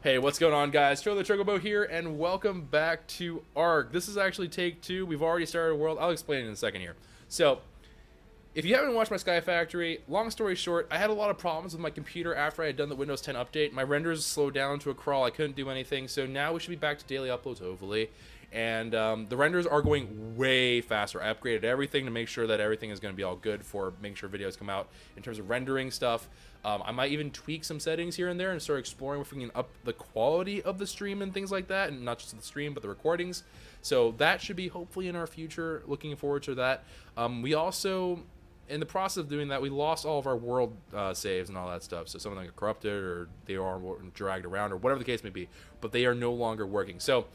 Hey, what's going on, guys? Joe the Chocobo here, and welcome back to ARK. This is actually take 2. We've already started a world. I'll explain it in a second here. So, if you haven't watched my Sky Factory, long story short, I had a lot of problems with my computer after I had done the Windows 10 update. My renders slowed down to a crawl. I couldn't do anything, so now we should be back to daily uploads, hopefully. And the renders are going way faster. I upgraded everything to make sure that everything is going to be all good for making sure videos come out in terms of rendering stuff. I might even tweak some settings here and there and start exploring if we can up the quality of the stream and things like that, and not just the stream but the recordings. So that should be hopefully in our future. Looking forward to that. We also, in the process of doing that, we lost all of our world saves and all that stuff. So some of them got corrupted or they are dragged around or whatever the case may be, but they are no longer working. So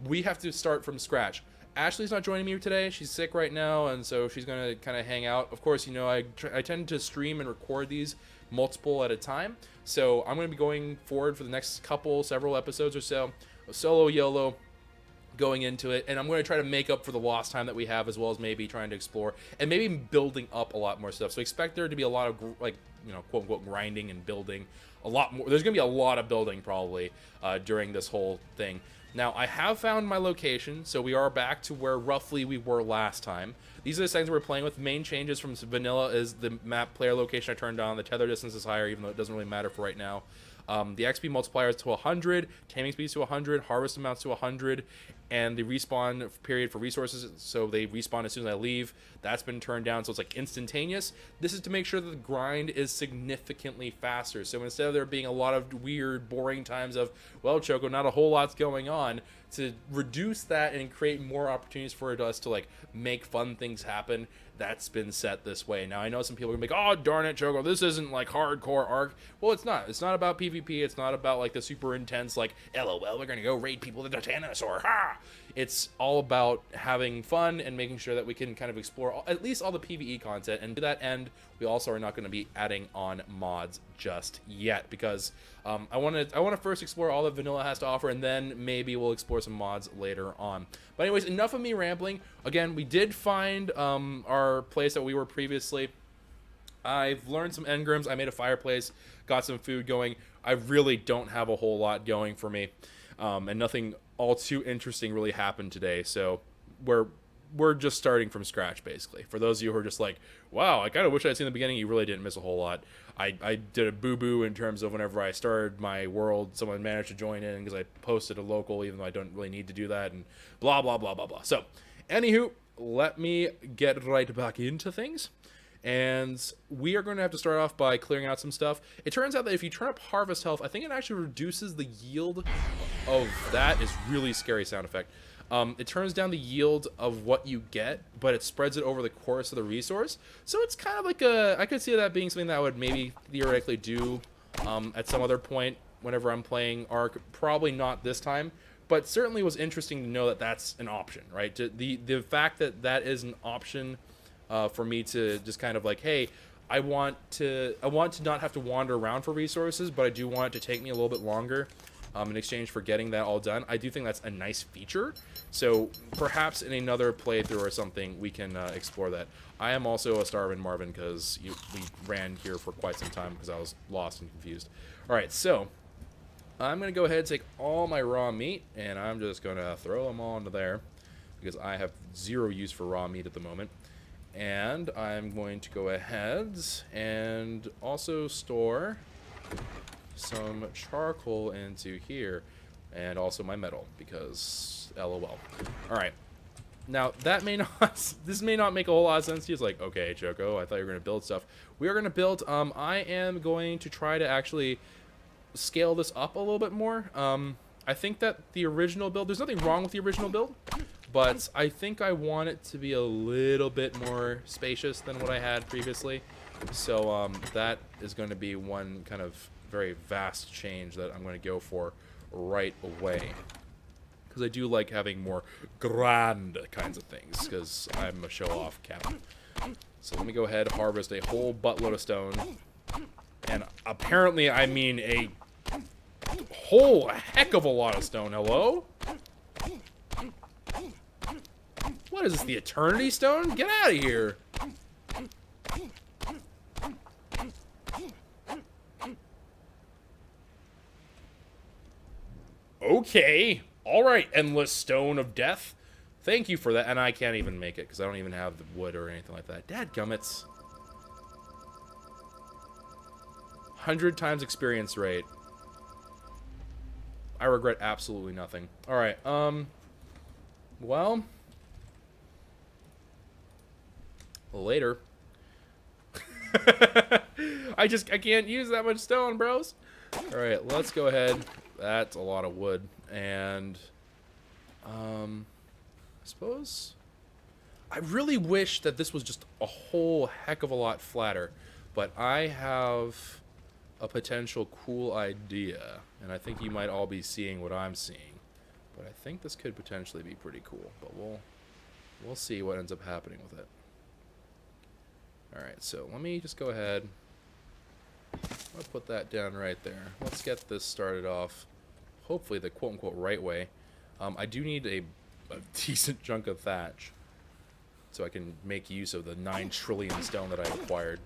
we have to start from scratch. Ashley's not joining me today. She's sick right now, and so she's going to kind of hang out. Of course, you know, I tend to stream and record these multiple at a time. So I'm going to be going forward for the next several episodes or so, solo YOLO, going into it, and I'm going to try to make up for the lost time that we have, as well as maybe trying to explore and maybe building up a lot more stuff. So expect there to be a lot of, like, you know, quote unquote grinding and building a lot more. There's going to be a lot of building probably during this whole thing. Now, I have found my location, so we are back to where roughly we were last time. These are the settings we're playing with. Main changes from vanilla is the map player location I turned on. The tether distance is higher, even though it doesn't really matter for right now. The XP multiplier is to 100, taming speed is to 100, harvest amounts to 100, and the respawn period for resources, so they respawn as soon as I leave, that's been turned down, so it's like instantaneous. This is to make sure that the grind is significantly faster. So instead of there being a lot of weird, boring times of, well, Choco, not a whole lot's going on, to reduce that and create more opportunities for us to, like, make fun things happen, that's been set this way. Now, I know some people are gonna be like, oh, darn it, Choco, this isn't like hardcore ARK. Well, it's not. It's not about PvP. It's not about like the super intense, like, LOL, we're gonna go raid people with the Titanosaur, ha! It's all about having fun and making sure that we can kind of explore at least all the PvE content. And to that end, we also are not going to be adding on mods just yet, because I want to first explore all that vanilla has to offer, and then maybe we'll explore some mods later on. But anyways, enough of me rambling. Again, we did find our place that we were previously. I've learned some engrams. I made a fireplace, got some food going. I really don't have a whole lot going for me, and nothing all too interesting really happened today. So we're just starting from scratch, basically. For those of you who are just like, wow, I kind of wish I'd seen the beginning, you really didn't miss a whole lot. I did a boo-boo in terms of whenever I started my world, someone managed to join in because I posted a local, even though I don't really need to do that, and blah, blah, blah, blah, blah. So, anywho, let me get right back into things. And we are going to have to start off by clearing out some stuff. It turns out that if you turn up harvest health, I think it actually reduces the yield of that. Is really scary sound effect. It turns down the yield of what you get, but it spreads it over the course of the resource. So it's kind of like I could see that being something that I would maybe theoretically do at some other point whenever I'm playing ARK. Probably not this time, but certainly was interesting to know that that's an option, right? The fact that that is an option for me to just kind of like, hey, I want to not have to wander around for resources, but I do want it to take me a little bit longer in exchange for getting that all done. I do think that's a nice feature. So perhaps in another playthrough or something, we can explore that. I am also a starving Marvin because we ran here for quite some time because I was lost and confused. All right, so I'm going to go ahead and take all my raw meat, and I'm just going to throw them all into there because I have zero use for raw meat at the moment. And I'm going to go ahead and also store some charcoal into here, and also my metal, because LOL. Alright. Now, that may not, this may not make a whole lot of sense to you. It's like, okay, Choco, I thought you were going to build stuff. We are going to build, I am going to try to actually scale this up a little bit more. I think that the original build, there's nothing wrong with the original build, but I think I want it to be a little bit more spacious than what I had previously. So that is going to be one kind of very vast change that I'm going to go for right away. Because I do like having more grand kinds of things, because I'm a show-off captain. So let me go ahead and harvest a whole buttload of stone. And apparently I mean a whole heck of a lot of stone. Hello? What is this, the Eternity Stone? Get out of here! Okay. All right, endless stone of death. Thank you for that. And I can't even make it because I don't even have the wood or anything like that. Dadgummits. 100 times experience rate. I regret absolutely nothing. All right. Well, later. I can't use that much stone, bros. All right, let's go ahead. That's a lot of wood, and I suppose I really wish that this was just a whole heck of a lot flatter, but I have a potential cool idea, and I think you might all be seeing what I'm seeing. But I think this could potentially be pretty cool, but we'll see what ends up happening with it. All right, so let me just go ahead. I'll put that down right there. Let's get this started off, hopefully the quote-unquote right way. I do need a decent chunk of thatch so I can make use of the 9 trillion stone that I acquired.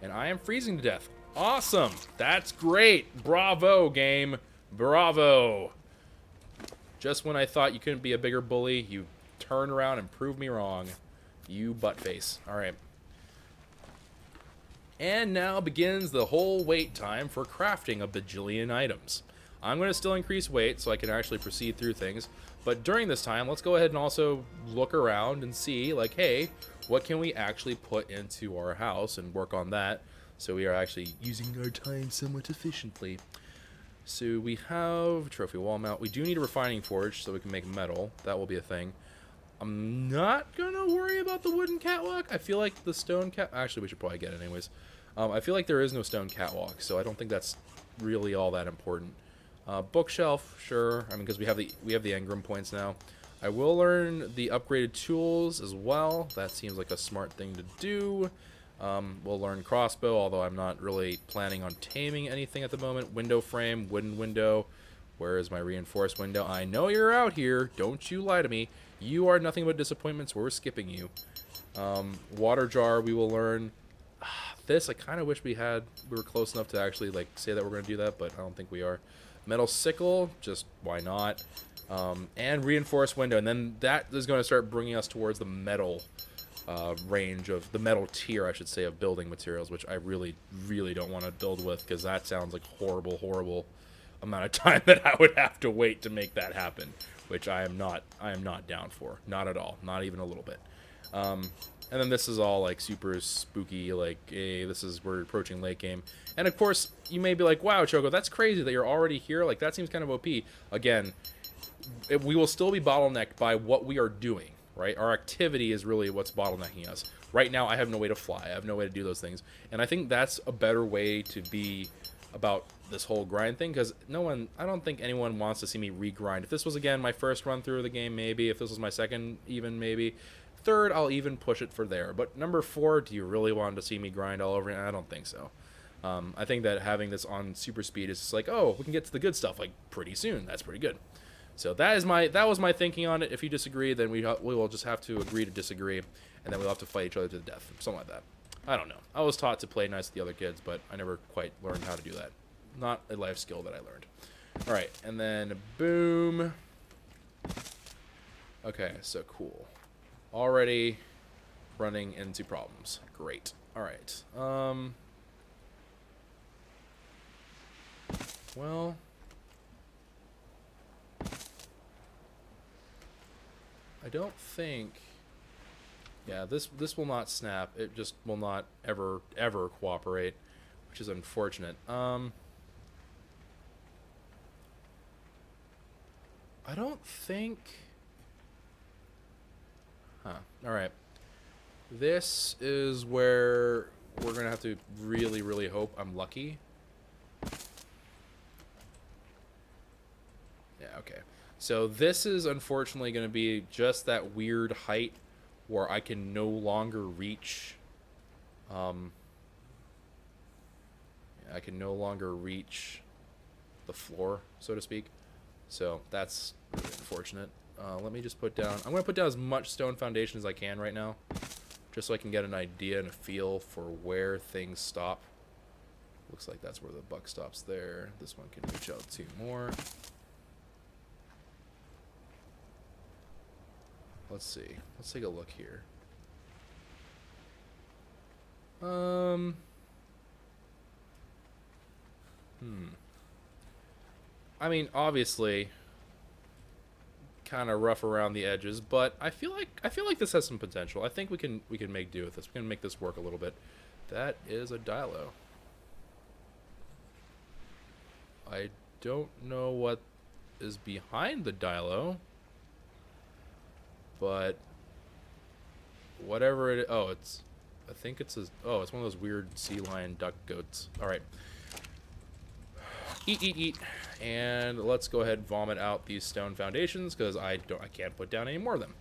And I am freezing to death. Awesome! That's great! Bravo, game! Bravo! Just when I thought you couldn't be a bigger bully, you turn around and prove me wrong. You buttface. Alright. And now begins the whole wait time for crafting a bajillion items. I'm going to still increase weight so I can actually proceed through things. But during this time, let's go ahead and also look around and see, like, hey, what can we actually put into our house and work on that so we are actually using our time somewhat efficiently. So we have trophy wall mount. We do need a refining forge so we can make metal. That will be a thing. I'm not going to worry about the wooden catwalk. I feel like the stone cat... Actually, we should probably get it anyways. I feel like there is no stone catwalk, so I don't think that's really all that important. Bookshelf, sure. I mean, because we have the engram points now. I will learn the upgraded tools as well. That seems like a smart thing to do. We'll learn crossbow, although I'm not really planning on taming anything at the moment. Window frame, wooden window. Where is my reinforced window? I know you're out here. Don't you lie to me. You are nothing but disappointments. We're skipping you. Water jar, we will learn. This, I kind of wish we were close enough to actually like say that we're going to do that, but I don't think we are. Metal sickle, just why not? And reinforced window, and then that is going to start bringing us towards the metal range of the metal tier, I should say, of building materials, which I really, really don't want to build with because that sounds like horrible, horrible amount of time that I would have to wait to make that happen, which I am not down for, not at all, not even a little bit. And then this is all like super spooky, like, hey, we're approaching late game. And of course, you may be like, wow, Choco, that's crazy that you're already here. Like, that seems kind of OP. Again, we will still be bottlenecked by what we are doing, right? Our activity is really what's bottlenecking us. Right now, I have no way to fly. I have no way to do those things. And I think that's a better way to be about this whole grind thing, because I don't think anyone wants to see me regrind. If this was, again, my first run through of the game, maybe. If this was my second, even, maybe. Third, I'll even push it for there. But number 4, do you really want to see me grind all over? I don't think so. I think that having this on super speed is just like, oh, we can get to the good stuff like pretty soon. That's pretty good. So that was my thinking on it. If you disagree, then we will just have to agree to disagree, and then we'll have to fight each other to the death, something like that. I don't know. I was taught to play nice with the other kids, but I never quite learned how to do that. Not a life skill that I learned. All right, and then boom. Okay, so cool. Already running into problems. Great. All right. Well, I don't think. Yeah, this will not snap. It just will not ever cooperate, which is unfortunate. I don't think. Huh. All right. This is where we're going to have to really, really hope I'm lucky. Yeah, okay. So this is unfortunately going to be just that weird height where I can no longer reach... I can no longer reach the floor, so to speak. So that's really unfortunate. Let me just put down... I'm going to put down as much stone foundation as I can right now, just so I can get an idea and a feel for where things stop Looks like that's where the buck stops there. This one can reach out 2 more. Let's see. Let's take a look here. I mean, obviously, kind of rough around the edges, but I feel like this has some potential. I think we can make do with this. We can make this work a little bit. That is a dilo. I don't know what is behind the dilo, but whatever it, oh, it's, I think it's a, oh, it's one of those weird sea lion duck goats. All right, eat, and let's go ahead and vomit out these stone foundations because I can't put down any more of them.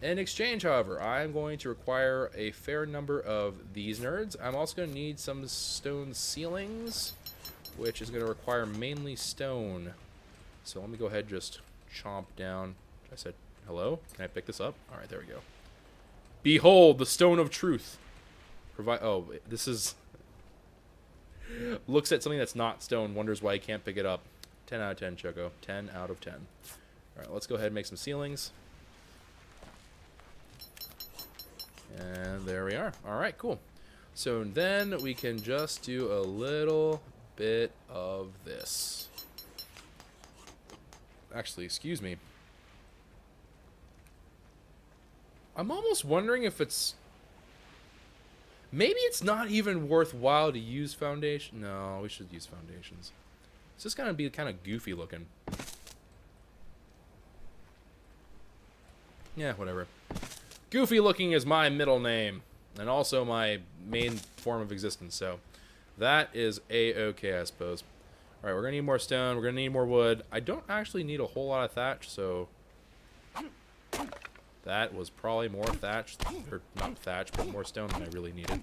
In exchange, however, I'm going to require a fair number of these nerds. I'm also going to need some stone ceilings, which is going to require mainly stone. So let me go ahead and just chomp down. I said, hello? Can I pick this up? All right, there we go. Behold, the stone of truth. Oh, this is... Looks at something that's not stone, wonders why he can't pick it up. 10 out of 10, Choco. 10 out of 10. All right, let's go ahead and make some ceilings. And there we are. All right, cool. So then we can just do a little bit of this. Actually, excuse me. I'm almost wondering if it's... Maybe it's not even worthwhile to use foundation. No, we should use foundations. It's just gonna be kind of goofy looking. Yeah, whatever. Goofy looking is my middle name, and also my main form of existence, so that is a-okay, I suppose. Alright, we're gonna need more stone, we're gonna need more wood. I don't actually need a whole lot of thatch, so that was probably more thatch, or not thatch, but more stone than I really needed.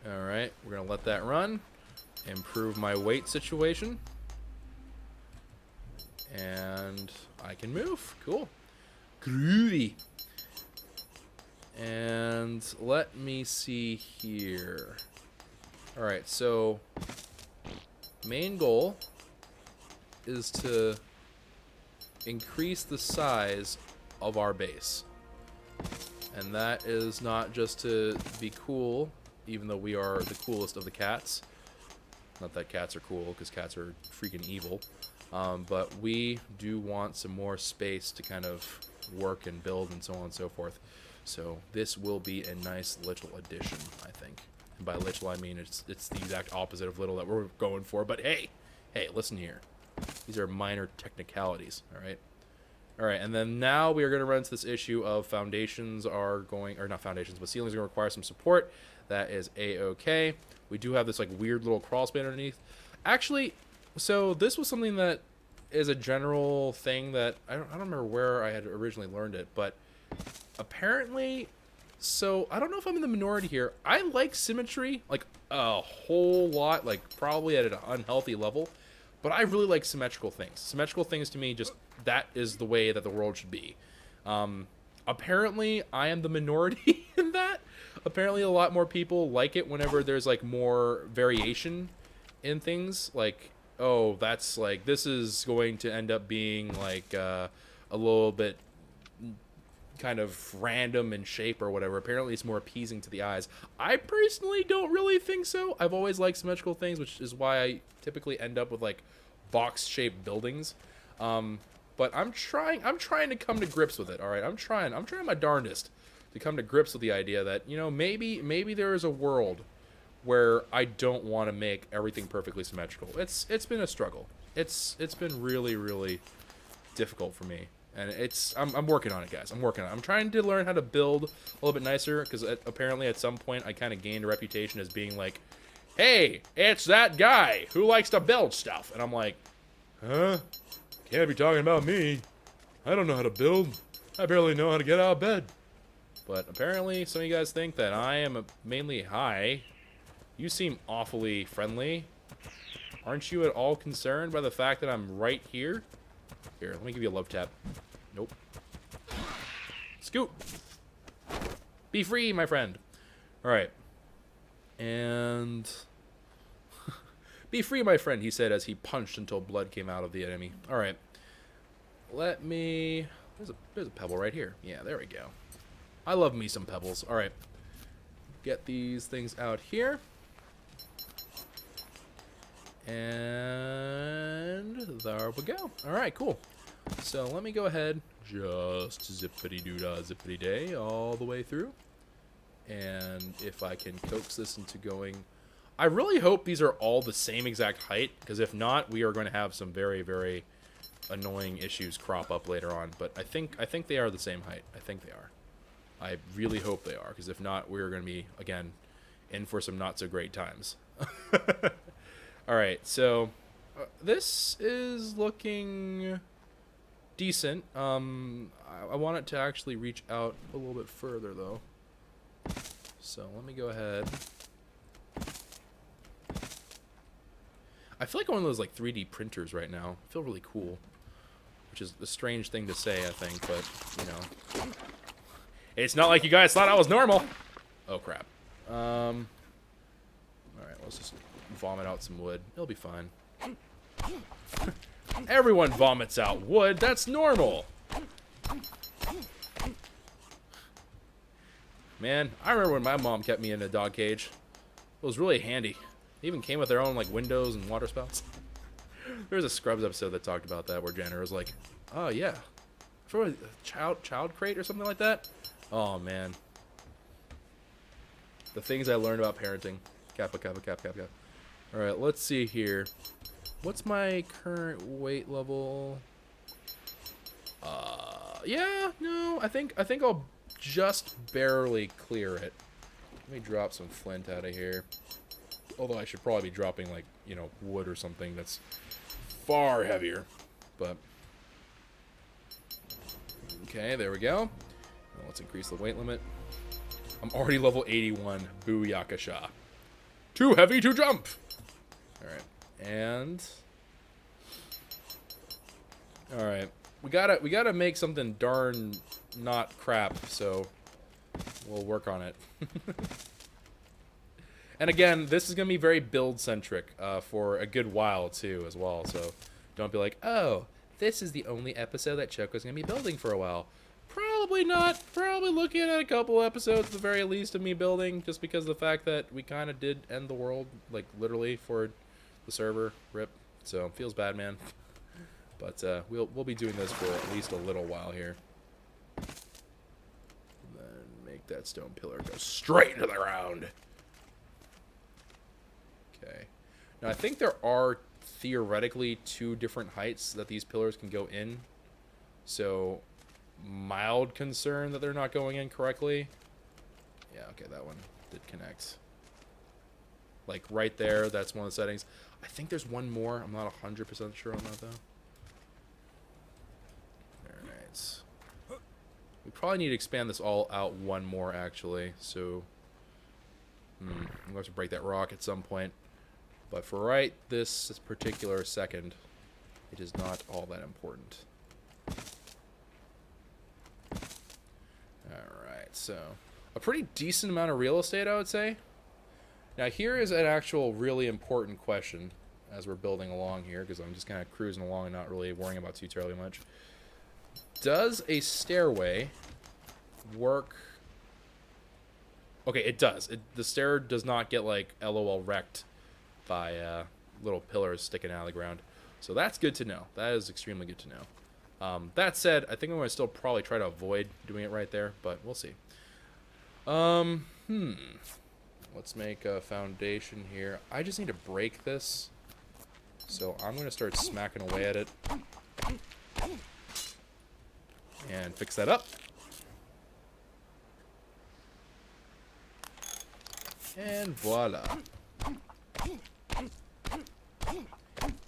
Alright, we're gonna let that run. Improve my weight situation. And I can move. Cool. Groovy. And let me see here. Alright, so main goal is to increase the size of our base. And that is not just to be cool, even though we are the coolest of the cats. Not that cats are cool, because cats are freaking evil. But we do want some more space to kind of work and build and so on and so forth. So this will be a nice little addition, I think. And by little, I mean it's the exact opposite of little that we're going for. But hey, listen here. These are minor technicalities, all right? All right, and then now we are going to run into this issue of foundations are going, or not foundations, but ceilings are going to require some support. That is a-okay. We do have this like weird little crawl space underneath. Actually, so this was something that is a general thing that I don't remember where I had originally learned it, but apparently, so I don't know if I'm in the minority here. I like symmetry like a whole lot, like probably at an unhealthy level, but I really like symmetrical things. Symmetrical things to me, just that is the way that the world should be. Apparently, I am the minority in that. Apparently, a lot more people like it whenever there's like more variation in things. Like, oh, that's like, this is going to end up being like a little bit kind of random in shape or whatever. Apparently, it's more appeasing to the eyes. I personally don't really think so. I've always liked symmetrical things, which is why I typically end up with like box-shaped buildings. But I'm trying to come to grips with it. All right, I'm trying my darndest to come to grips with the idea that, you know, maybe there is a world where I don't want to make everything perfectly symmetrical. It's been a struggle. It's been really difficult for me, and I'm working on it, guys. I'm working on it. I'm trying to learn how to build a little bit nicer, because apparently at some point I kind of gained a reputation as being like, hey, it's that guy who likes to build stuff, and I'm like, huh? Can't be talking about me. I don't know how to build. I barely know how to get out of bed. But apparently, some of you guys think that I am mainly high. You seem awfully friendly. Aren't you at all concerned by the fact that I'm right here? Here, let me give you a love tap. Nope. Scoot. Be free, my friend. All right. And Be free, my friend, he said as he punched until blood came out of the enemy. All right. Let me... There's a pebble right here. Yeah, there we go. I love me some pebbles. All right. Get these things out here. And there we go. All right, cool. So let me go ahead, just zippity-doo-dah, zippity-day, all the way through. And if I can coax this into going... I really hope these are all the same exact height, because if not, we are going to have some very, very annoying issues crop up later on. But I think they are the same height. I think they are. I really hope they are, because if not, we're going to be, again, in for some not-so-great times. Alright, so this is looking decent. I want it to actually reach out a little bit further, though. So let me go ahead. I feel like one of those like 3D printers right now. I feel really cool, which is a strange thing to say, I think, but, you know. It's not like you guys thought I was normal. Oh, crap. Alright, let's just vomit out some wood. It'll be fine. Everyone vomits out wood. That's normal. Man, I remember when my mom kept me in a dog cage. It was really handy. It even came with their own like windows and water spouts. There was a Scrubs episode that talked about that where Jenner was like, "Oh yeah, for a child crate or something like that." Oh man, the things I learned about parenting. Kappa, kappa, kappa, kappa, kappa. All right, let's see here. What's my current weight level? Yeah, no, I think I'll just barely clear it. Let me drop some flint out of here. Although I should probably be dropping, like, you know, wood or something that's far heavier. But, okay, there we go. Now let's increase the weight limit. I'm already level 81. Booyakasha. Too heavy to jump! Alright, and... Alright, we gotta make something darn not crap, so we'll work on it. And again, this is going to be very build-centric for a good while, too, as well. So don't be like, oh, this is the only episode that Choco's going to be building for a while. Probably not. Probably looking at a couple episodes, at the very least, of me building, just because of the fact that we kind of did end the world, like, literally, for the server. RIP. So, feels bad, man. But we'll be doing this for at least a little while here. Then make that stone pillar go straight into the ground. Okay. Now, I think there are theoretically 2 different heights that these pillars can go in. So, mild concern that they're not going in correctly. Yeah, okay, that one did connect. Like, right there, that's one of the settings. I think there's one more. I'm not 100% sure on that, though. Alright. We probably need to expand this all out one more, actually. So, I'm going to have to break that rock at some point. But for right this particular second, it is not all that important. Alright, so a pretty decent amount of real estate, I would say. Now here is an actual really important question as we're building along here, because I'm just kind of cruising along and not really worrying about too terribly much. Does a stairway work? Okay, it does. The stair does not get like LOL wrecked by little pillars sticking out of the ground. So that's good to know. That is extremely good to know. That said, I think I'm going to still probably try to avoid doing it right there, but we'll see. Let's make a foundation here. I just need to break this. So I'm going to start smacking away at it. And fix that up. And voila.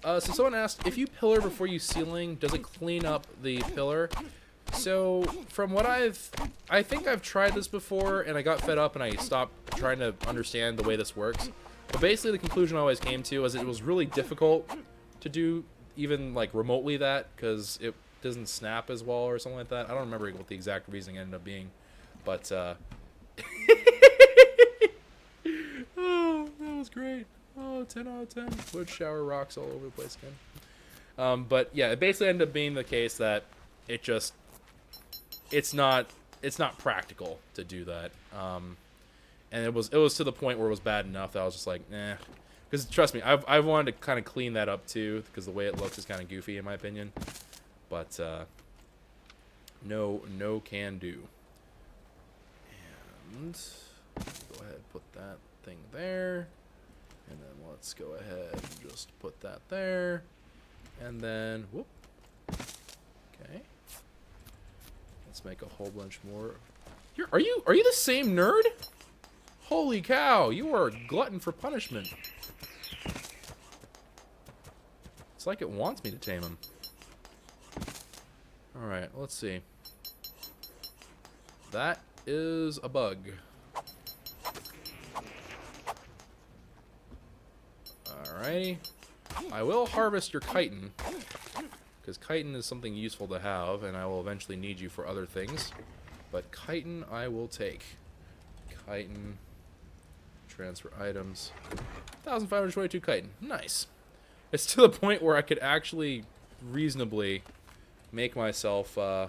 So someone asked, if you pillar before you ceiling, does it clean up the pillar? So from what I think I've tried this before and I got fed up and I stopped trying to understand the way this works. But basically the conclusion I always came to is it was really difficult to do even like remotely that because it doesn't snap as well or something like that. I don't remember what the exact reasoning ended up being, but oh, that was great. Oh, 10 out of 10. Wood shower rocks all over the place again. But yeah, it basically ended up being the case that it's not practical to do that. And it was to the point where it was bad enough that I was just like, nah. Because trust me, I've wanted to kind of clean that up too, because the way it looks is kind of goofy in my opinion. But no can do. And go ahead and put that thing there. And then let's go ahead and just put that there. And then, whoop. Okay. Let's make a whole bunch more. Are you the same nerd? Holy cow, you are a glutton for punishment. It's like it wants me to tame him. Alright, let's see. That is a bug. Alrighty. I will harvest your chitin, because chitin is something useful to have, and I will eventually need you for other things. But chitin I will take. Chitin. Transfer items. 1,522 chitin. Nice. It's to the point where I could actually reasonably make myself, I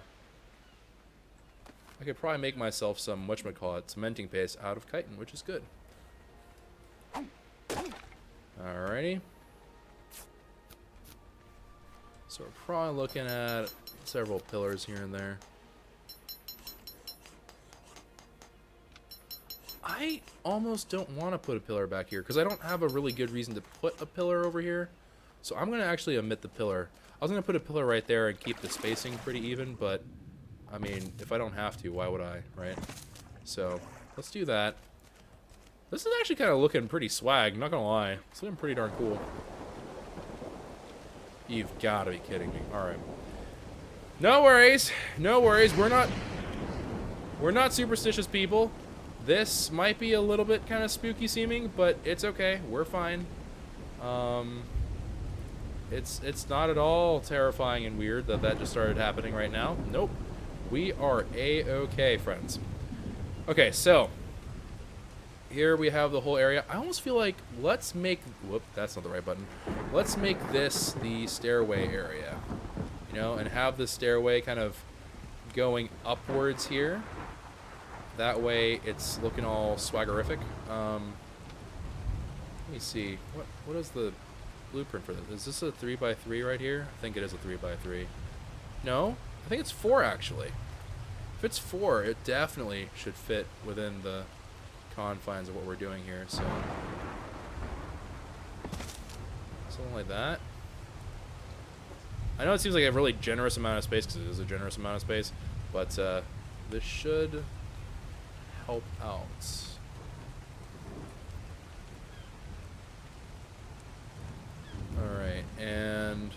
could probably make myself some, whatchamacallit, cementing paste out of chitin, which is good. Alrighty. So we're probably looking at several pillars here and there. I almost don't want to put a pillar back here because I don't have a really good reason to put a pillar over here. So I'm going to actually omit the pillar. I was going to put a pillar right there and keep the spacing pretty even, but I mean, if I don't have to, why would I, right? So let's do that. This is actually kind of looking pretty swag, not going to lie. It's looking pretty darn cool. You've got to be kidding me. All right. No worries. No worries. We're not superstitious people. This might be a little bit kind of spooky seeming, but it's okay. We're fine. It's not at all terrifying and weird that just started happening right now. Nope. We are A-okay, friends. Okay, so here we have the whole area. I almost feel like let's make... Whoop, that's not the right button. Let's make this the stairway area. You know, and have the stairway kind of going upwards here. That way it's looking all swaggerific. Let me see. What is the blueprint for this? Is this a 3x3 right here? I think it is a 3x3. No? I think it's 4 actually. If it's 4, it definitely should fit within the confines of what we're doing here, so something like that. I know it seems like a really generous amount of space, because it is a generous amount of space, but this should help out. Alright, and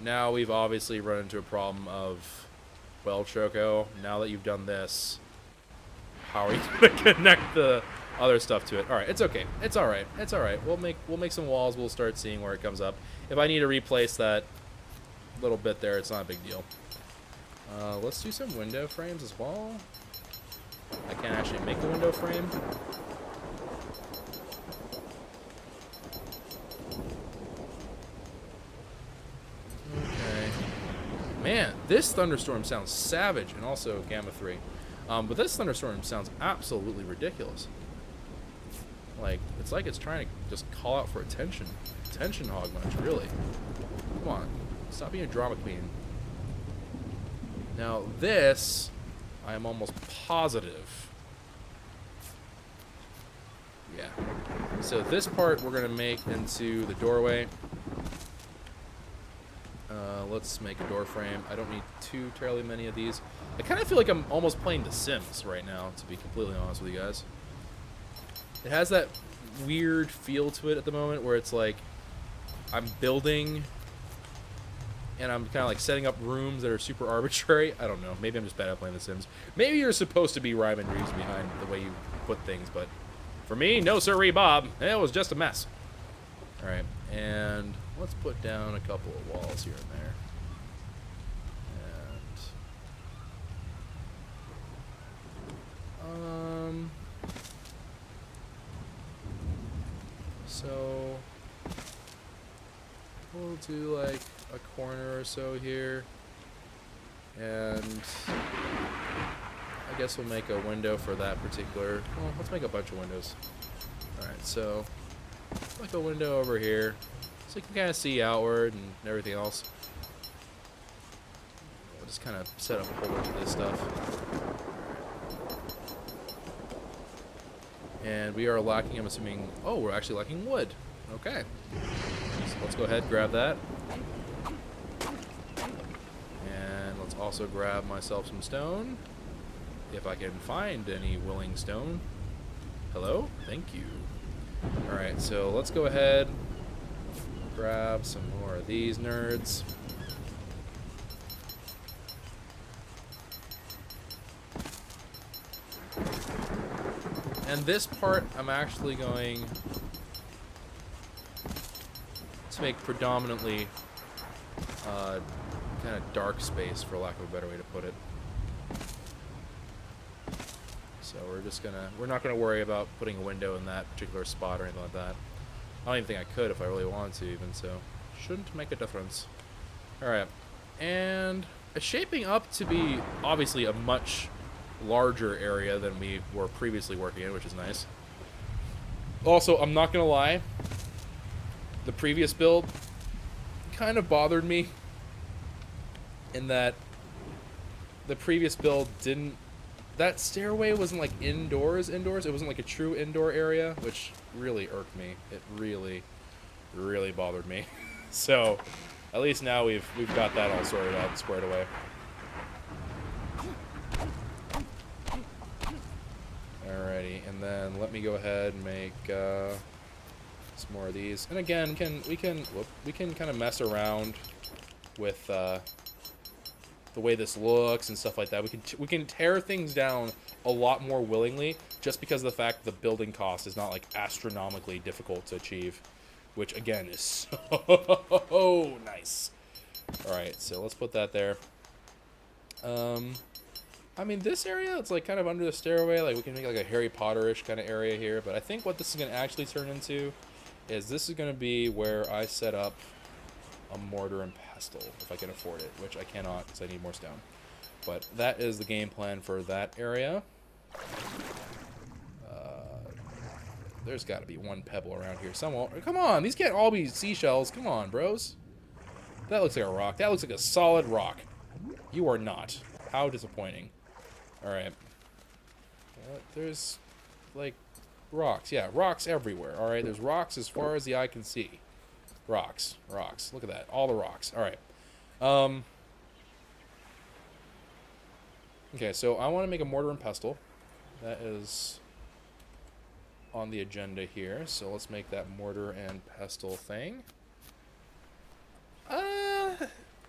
now we've obviously run into a problem of, well, Choco, now that you've done this, how are you going to connect the other stuff to it? Alright, it's okay. It's alright. It's alright. We'll make some walls. We'll start seeing where it comes up. If I need to replace that little bit there, it's not a big deal. Let's do some window frames as well. I can't actually make the window frame. Okay. Man, this thunderstorm sounds savage, and also Gamma 3. But this thunderstorm sounds absolutely ridiculous. Like, it's like it's trying to just call out for attention. Attention hog munch, really. Come on. Stop being a drama queen. Now, this, I am almost positive. Yeah. So this part we're going to make into the doorway. Let's make a door frame. I don't need too terribly many of these. I kind of feel like I'm almost playing The Sims right now, to be completely honest with you guys. It has that weird feel to it at the moment where it's like I'm building and I'm kind of like setting up rooms that are super arbitrary. I don't know. Maybe I'm just bad at playing The Sims. Maybe you're supposed to be rhyme and reason behind the way you put things, but for me, no sirree, Bob. It was just a mess. All right, and let's put down a couple of walls here and there. And so do like a corner or so here. And I guess we'll make a window for that particular... Well, let's make a bunch of windows. Alright, so like a window over here. So you can kind of see outward and everything else. We'll just kind of set up a whole bunch of this stuff. And we are lacking, I'm assuming... Oh, we're actually lacking wood. Okay. So let's go ahead and grab that. And let's also grab myself some stone. If I can find any willing stone. Hello? Thank you. Alright, so let's go ahead. Grab some more of these nerds. And this part, I'm actually going to make predominantly kind of dark space, for lack of a better way to put it. So we're not gonna worry about putting a window in that particular spot or anything like that. I don't even think I could if I really wanted to, even so. Shouldn't make a difference. Alright, and it's shaping up to be obviously a much larger area than we were previously working in, which is nice. Also, I'm not gonna lie, the previous build kind of bothered me in that the previous build didn't... That stairway wasn't like indoors. It wasn't like a true indoor area, which really irked me. It really, really bothered me. So, at least now we've got that all sorted out and squared away. Alrighty, and then let me go ahead and make some more of these. And again, we can kind of mess around with the way this looks and stuff like that. We can tear things down a lot more willingly, just because of the fact that the building cost is not like astronomically difficult to achieve, which again is so nice. All right, so let's put that there. I mean, this area, it's like kind of under the stairway. Like we can make like a Harry Potter-ish kind of area here, but I think what this is going to actually turn into is this is going to be where I set up a mortar and pestle, if I can afford it, which I cannot because I need more stone. But that is the game plan for that area. There's got to be one pebble around here somewhere. Come on, these can't all be seashells. Come on, bros. That looks like a rock. That looks like a solid rock. You are not. How disappointing. Alright. There's, like, rocks. Yeah, rocks everywhere. Alright, there's rocks as far as the eye can see. Rocks. Rocks. Look at that. All the rocks. Alright. Okay, so I want to make a mortar and pestle. That is on the agenda here. So let's make that mortar and pestle thing.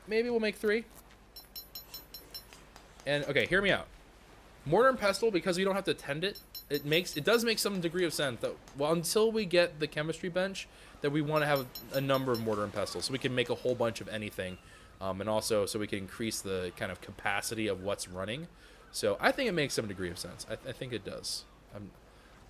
Maybe we'll make 3. And, okay, hear me out. Mortar and pestle, because we don't have to tend it, it does make some degree of sense that, well, until we get the chemistry bench, that we want to have a number of mortar and pestle, so we can make a whole bunch of anything, and also so we can increase the kind of capacity of what's running. So I think it makes some degree of sense. I think it does.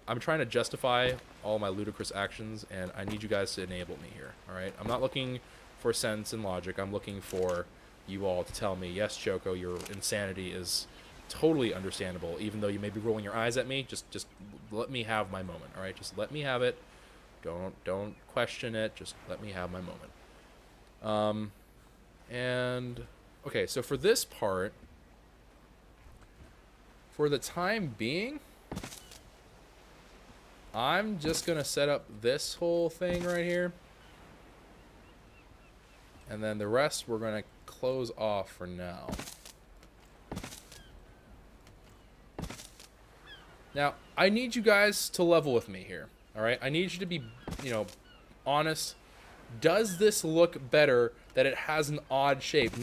I'm trying to justify all my ludicrous actions, and I need you guys to enable me here, all right? I'm not looking for sense and logic. I'm looking for you all to tell me, yes, Choco, your insanity is totally understandable, even though you may be rolling your eyes at me. Just let me have my moment, all right? Just let me have it. Don't question it. Just let me have my moment. And okay, so for this part, for the time being, I'm just gonna set up this whole thing right here, and then the rest we're gonna close off for now. Now, I need you guys to level with me here, all right? I need you to be, honest. Does this look better that it has an odd shape?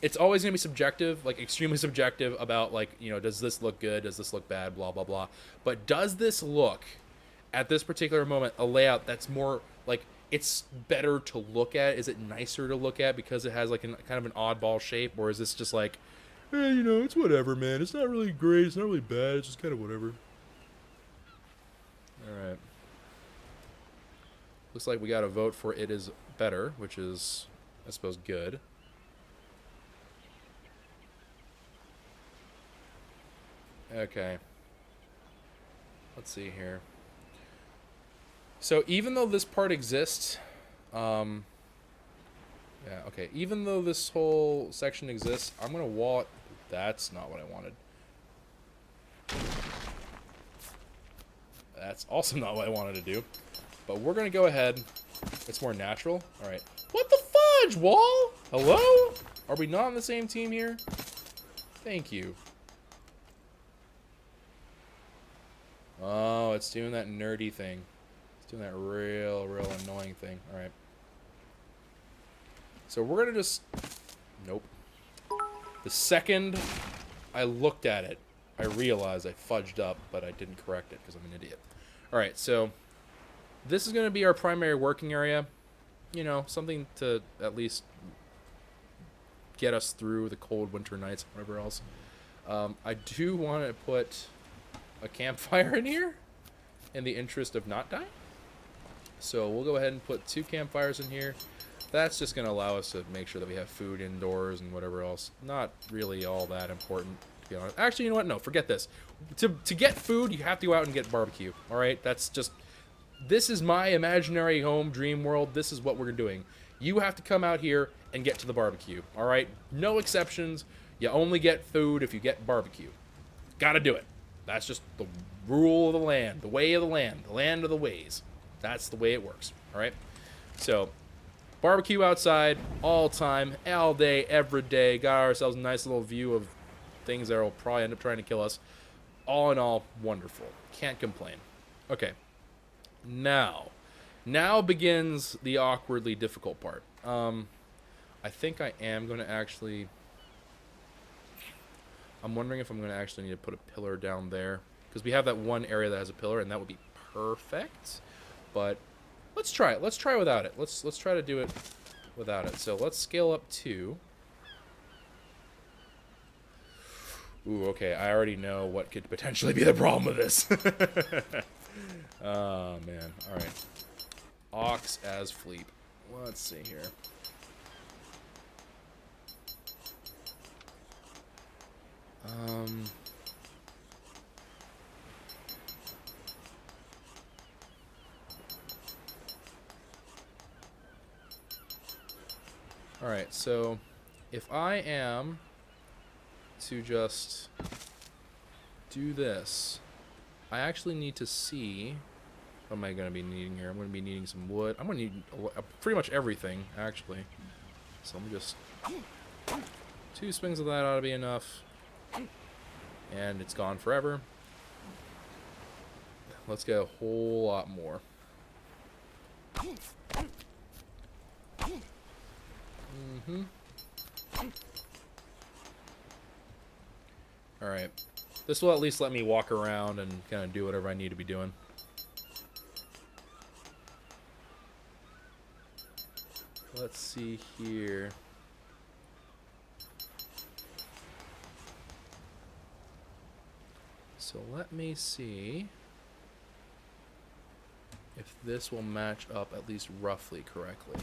It's always going to be subjective, like extremely subjective about does this look good? Does this look bad? Blah, blah, blah. But does this look, at this particular moment, a layout that's more, it's better to look at? Is it nicer to look at because it has, kind of an oddball shape? Or is this just it's whatever, man. It's not really great. It's not really bad. It's just kind of whatever. All right. Looks like we got a vote for it is better, which is, I suppose, good. Okay. Let's see here. So even though this part exists, yeah, okay. Even though this whole section exists, I'm gonna wall it. That's not what I wanted. That's also not what I wanted to do. But we're gonna go ahead. It's more natural. All right. What the fudge, wall? Hello? Are we not on the same team here? Thank you. Oh, it's doing that nerdy thing. It's doing that real annoying thing. All right. So we're gonna just... Nope. The second I looked at it, I realized I fudged up, but I didn't correct it because I'm an idiot. All right, so this is gonna be our primary working area. You know, something to at least get us through the cold winter nights, whatever else. I do want to put a campfire in here in the interest of not dying. So we'll go ahead and put 2 campfires in here. That's just going to allow us to make sure that we have food indoors and whatever else. Not really all that important, to be honest. Actually, you know what? No, forget this. To get food, you have to go out and get barbecue. All right? That's just... This is my imaginary home dream world. This is what we're doing. You have to come out here and get to the barbecue. All right? No exceptions. You only get food if you get barbecue. Gotta do it. That's just the rule of the land, the way of the land of the ways. That's the way it works. All right? So, barbecue outside, all time, all day, every day. Got ourselves a nice little view of things that will probably end up trying to kill us. All in all, wonderful. Can't complain. Okay. Now begins the awkwardly difficult part. I think I am going to actually... I'm wondering if I'm going to actually need to put a pillar down there. Because we have that one area that has a pillar, and that would be perfect. But let's try it. Let's try without it. Let's try to do it without it. So let's scale up 2. Ooh, okay. I already know what could potentially be the problem with this. Oh, man. All right. Ox as fleet. Let's see here. Alright, so if I am to just do this, I actually need to see what am I going to be needing here. I'm going to be needing some wood. I'm going to need pretty much everything, actually. So let me just... 2 swings of that ought to be enough. And it's gone forever. Let's get a whole lot more. Alright. This will at least let me walk around and kind of do whatever I need to be doing. Let's see here. So let me see if this will match up at least roughly correctly.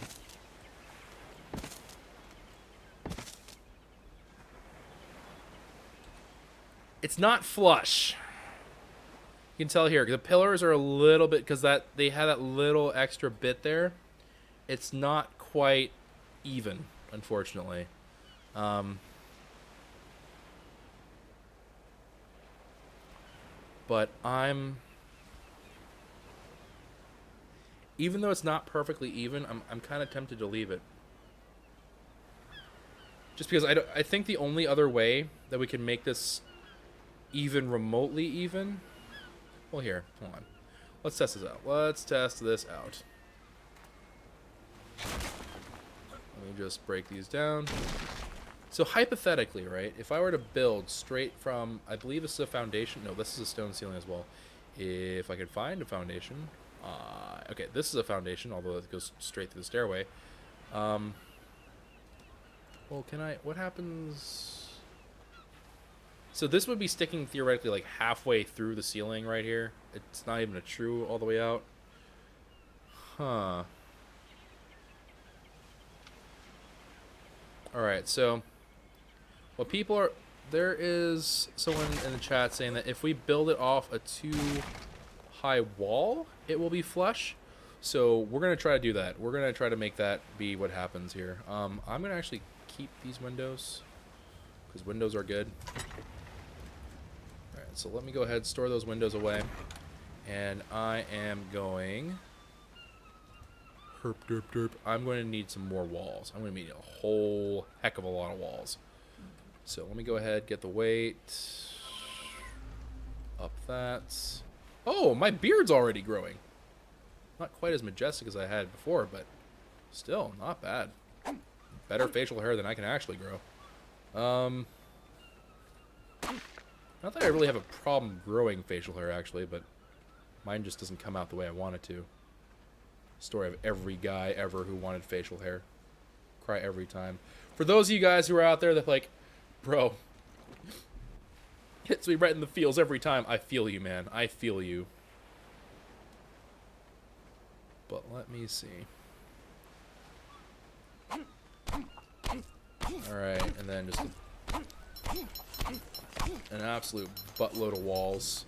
It's not flush. You can tell here, the pillars are a little bit, because that they had that little extra bit there. It's not quite even, unfortunately. But even though it's not perfectly even, I'm kind of tempted to leave it. Just because I think the only other way that we can make this even remotely even... Well, here, hold on. Let's test this out. Let's test this out. Let me just break these down. So hypothetically, right, if I were to build straight from, I believe this is a foundation. No, this is a stone ceiling as well. If I could find a foundation. Okay, this is a foundation, although it goes straight through the stairway. Well, can I, what happens? So this would be sticking theoretically like halfway through the ceiling right here. It's not even a true all the way out. Huh. Alright, so what people are... There is someone in the chat saying that if we build it off a too high wall, it will be flush. So we're going to try to do that. We're going to try to make that be what happens here. I'm going to actually keep these windows, because windows are good. Alright, so let me go ahead and store those windows away. And I am going... Herp, derp, derp. I'm going to need some more walls. I'm going to need a whole heck of a lot of walls. So let me go ahead, get the weight. Up that. Oh, my beard's already growing. Not quite as majestic as I had before, but still, not bad. Better facial hair than I can actually grow. Not that I really have a problem growing facial hair, actually, but mine just doesn't come out the way I want it to. Story of every guy ever who wanted facial hair. Cry every time. For those of you guys who are out there that like, bro, hits me right in the feels every time. I feel you, man. I feel you. But let me see. Alright, and then just an absolute buttload of walls.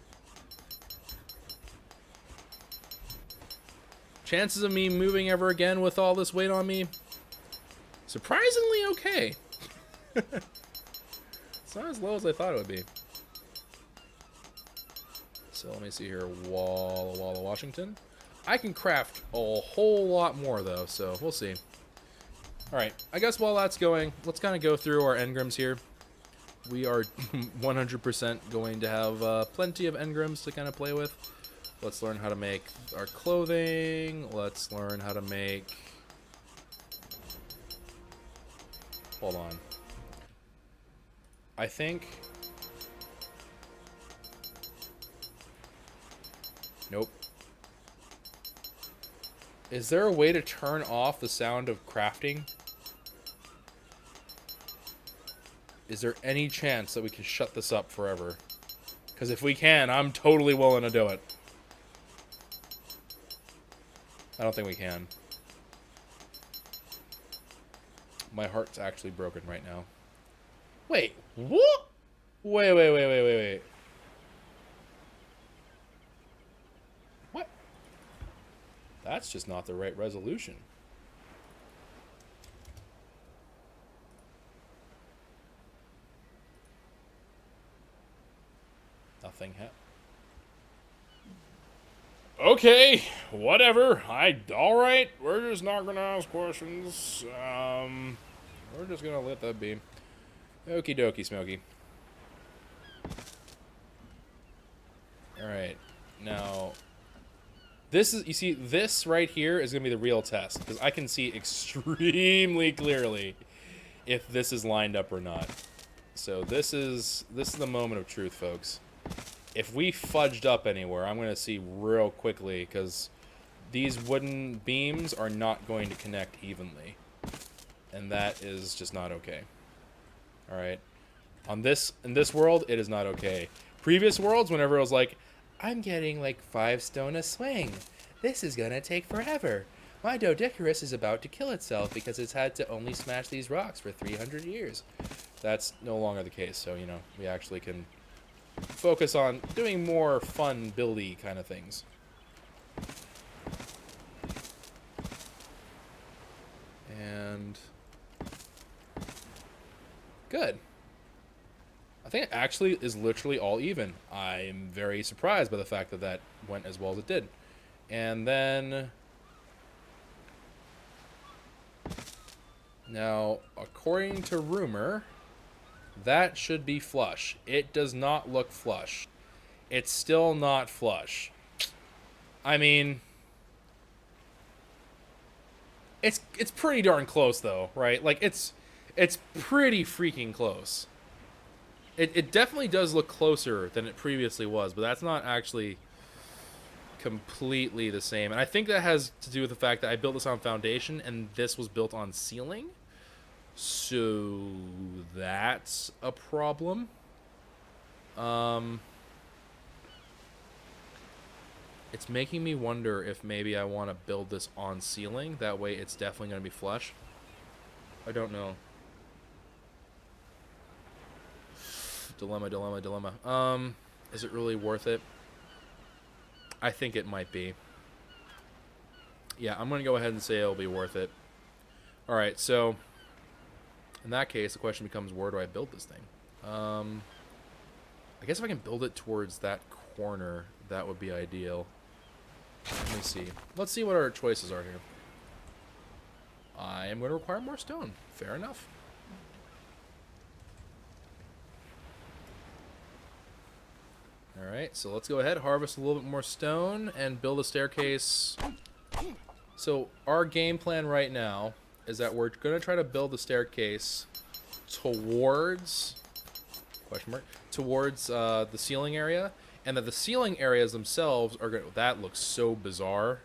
Chances of me moving ever again with all this weight on me? Surprisingly okay. It's not as low as I thought it would be. So let me see here. Wall of Washington. I can craft a whole lot more though, so we'll see. Alright, I guess while that's going, let's kind of go through our engrams here. We are 100% going to have plenty of engrams to kind of play with. Let's learn how to make our clothing. Let's learn how to make... Hold on. I think... Nope. Is there a way to turn off the sound of crafting? Is there any chance that we can shut this up forever? Because if we can, I'm totally willing to do it. I don't think we can. My heart's actually broken right now. Wait, what? Wait. What? That's just not the right resolution. Nothing happened. Okay, whatever. Alright, we're just not gonna ask questions. We're just gonna let that be. Okie dokie, Smokey. Alright, now... This is, you see, this right here is gonna be the real test, because I can see extremely clearly if this is lined up or not. So this is the moment of truth, folks. If we fudged up anywhere, I'm going to see real quickly, because these wooden beams are not going to connect evenly. And that is just not okay. Alright. In this world, it is not okay. Previous worlds, whenever it was like, I'm getting like 5 stone a swing. This is going to take forever. My Doedicurus is about to kill itself because it's had to only smash these rocks for 300 years. That's no longer the case, so, you know, we actually can... focus on doing more fun, buildy kind of things. And... good. I think it actually is literally all even. I'm very surprised by the fact that that went as well as it did. And then... now, according to rumor... that should be flush. It does not look flush. It's still not flush. I mean... It's pretty darn close, though, right? Like, it's pretty freaking close. It definitely does look closer than it previously was, but that's not actually completely the same. And I think that has to do with the fact that I built this on foundation, and this was built on ceiling. So that's a problem. It's making me wonder if maybe I want to build this on ceiling. That way it's definitely going to be flush. I don't know. Dilemma, dilemma, dilemma. Is it really worth it? I think it might be. Yeah, I'm going to go ahead and say it'll be worth it. Alright, so in that case, the question becomes, where do I build this thing? I guess if I can build it towards that corner, that would be ideal. Let me see. Let's see what our choices are here. I am going to require more stone. Fair enough. Alright, so let's go ahead, harvest a little bit more stone, and build a staircase. So our game plan right now is that we're going to try to build the staircase towards, question mark, towards the ceiling area, and that the ceiling areas themselves are going to, that looks so bizarre.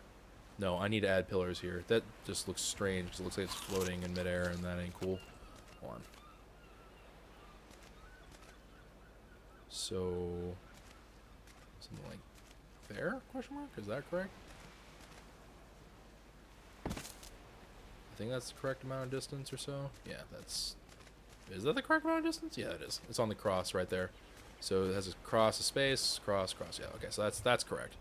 No, I need to add pillars here. That just looks strange, because it looks like it's floating in midair, and that ain't cool. Hold on. So, something like there, question mark? Is that correct? I think that's the correct amount of distance or so. Yeah, that's... Is that the correct amount of distance? Yeah, it is. It's on the cross right there. So it has a cross, a space, cross, cross. Yeah, okay, so that's correct.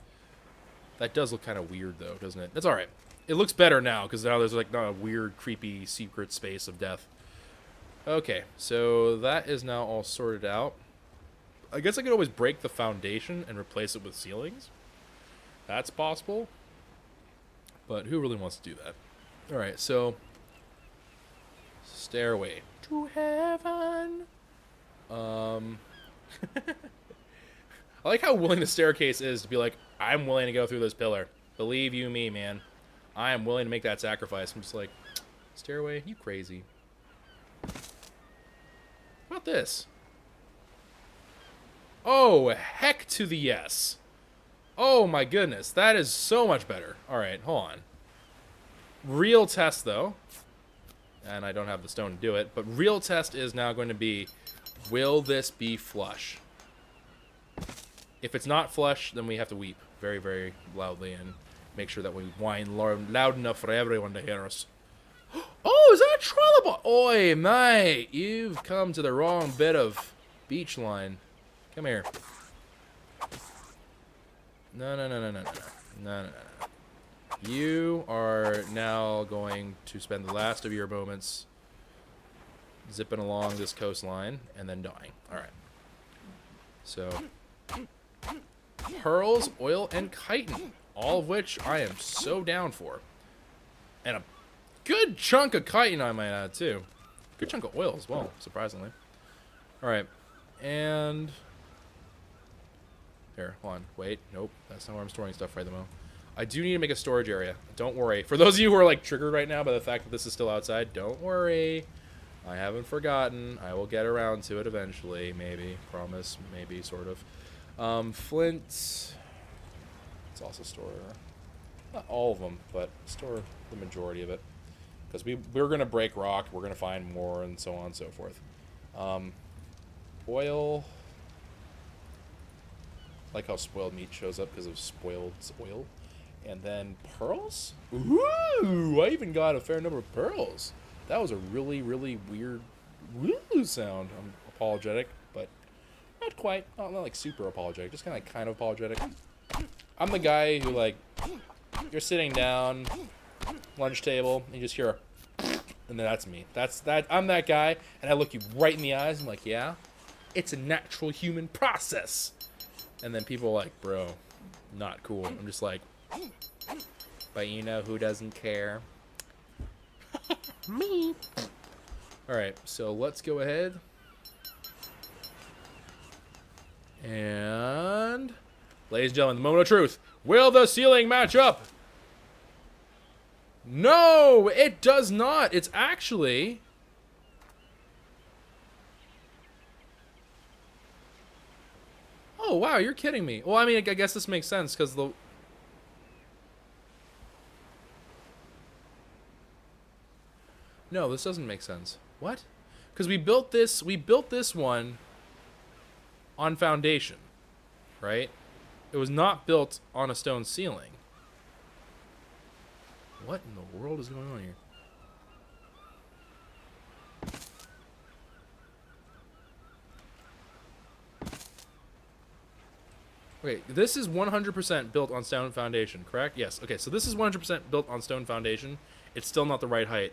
That does look kind of weird, though, doesn't it? That's all right. It looks better now, because now there's, like, not a weird, creepy, secret space of death. Okay, so that is now all sorted out. I guess I could always break the foundation and replace it with ceilings. That's possible. But who really wants to do that? Alright, so... Stairway to heaven. I like how willing the staircase is to be like, I'm willing to go through this pillar. Believe you me, man. I am willing to make that sacrifice. I'm just like, stairway, you crazy. How about this? Oh, heck to the yes. Oh my goodness, that is so much better. Alright, hold on. Real test, though. And I don't have the stone to do it. But real test is now going to be, will this be flush? If it's not flush, then we have to weep very, very loudly and make sure that we whine loud enough for everyone to hear us. Oh, is that a trolley? Oi, mate, you've come to the wrong bit of beach line. Come here. No, no, no, no, no, no, no, no, no, no. You are now going to spend the last of your moments zipping along this coastline and then dying. All right. So, pearls, oil, and chitin, all of which I am so down for. And a good chunk of chitin, I might add, too. Good chunk of oil as well, surprisingly. All right. And... Here, hold on. Wait, nope. That's not where I'm storing stuff right at the moment. I do need to make a storage area. Don't worry. For those of you who are, like, triggered right now by the fact that this is still outside, don't worry. I haven't forgotten. I will get around to it eventually, maybe. Promise. Maybe, sort of. Flint. Let's also store... Not all of them, but store the majority of it. Because we're going to break rock. We're going to find more, and so on and so forth. Oil... Like how spoiled meat shows up because of spoiled oil. And then pearls? Ooh, I even got a fair number of pearls. That was a really, really weird woo sound. I'm apologetic, but not quite. Not like super apologetic. Just kind of apologetic. I'm the guy who, like, you're sitting down, lunch table, and you just hear a and then that's me. I'm that guy, and I look you right in the eyes. I'm like, yeah, it's a natural human process. And then people are like, bro, not cool. I'm just like, but you know who doesn't care? Me. Alright, so let's go ahead. And, ladies and gentlemen, the moment of truth. Will the ceiling match up? No, it does not. It's actually... Oh, wow, you're kidding me. Well, I mean, I guess this makes sense, because the... No, this doesn't make sense. What? Because we built this one on foundation, right? It was not built on a stone ceiling. What in the world is going on here? Okay, this is 100% built on stone foundation, correct? Yes. Okay, so this is 100% built on stone foundation. It's still not the right height.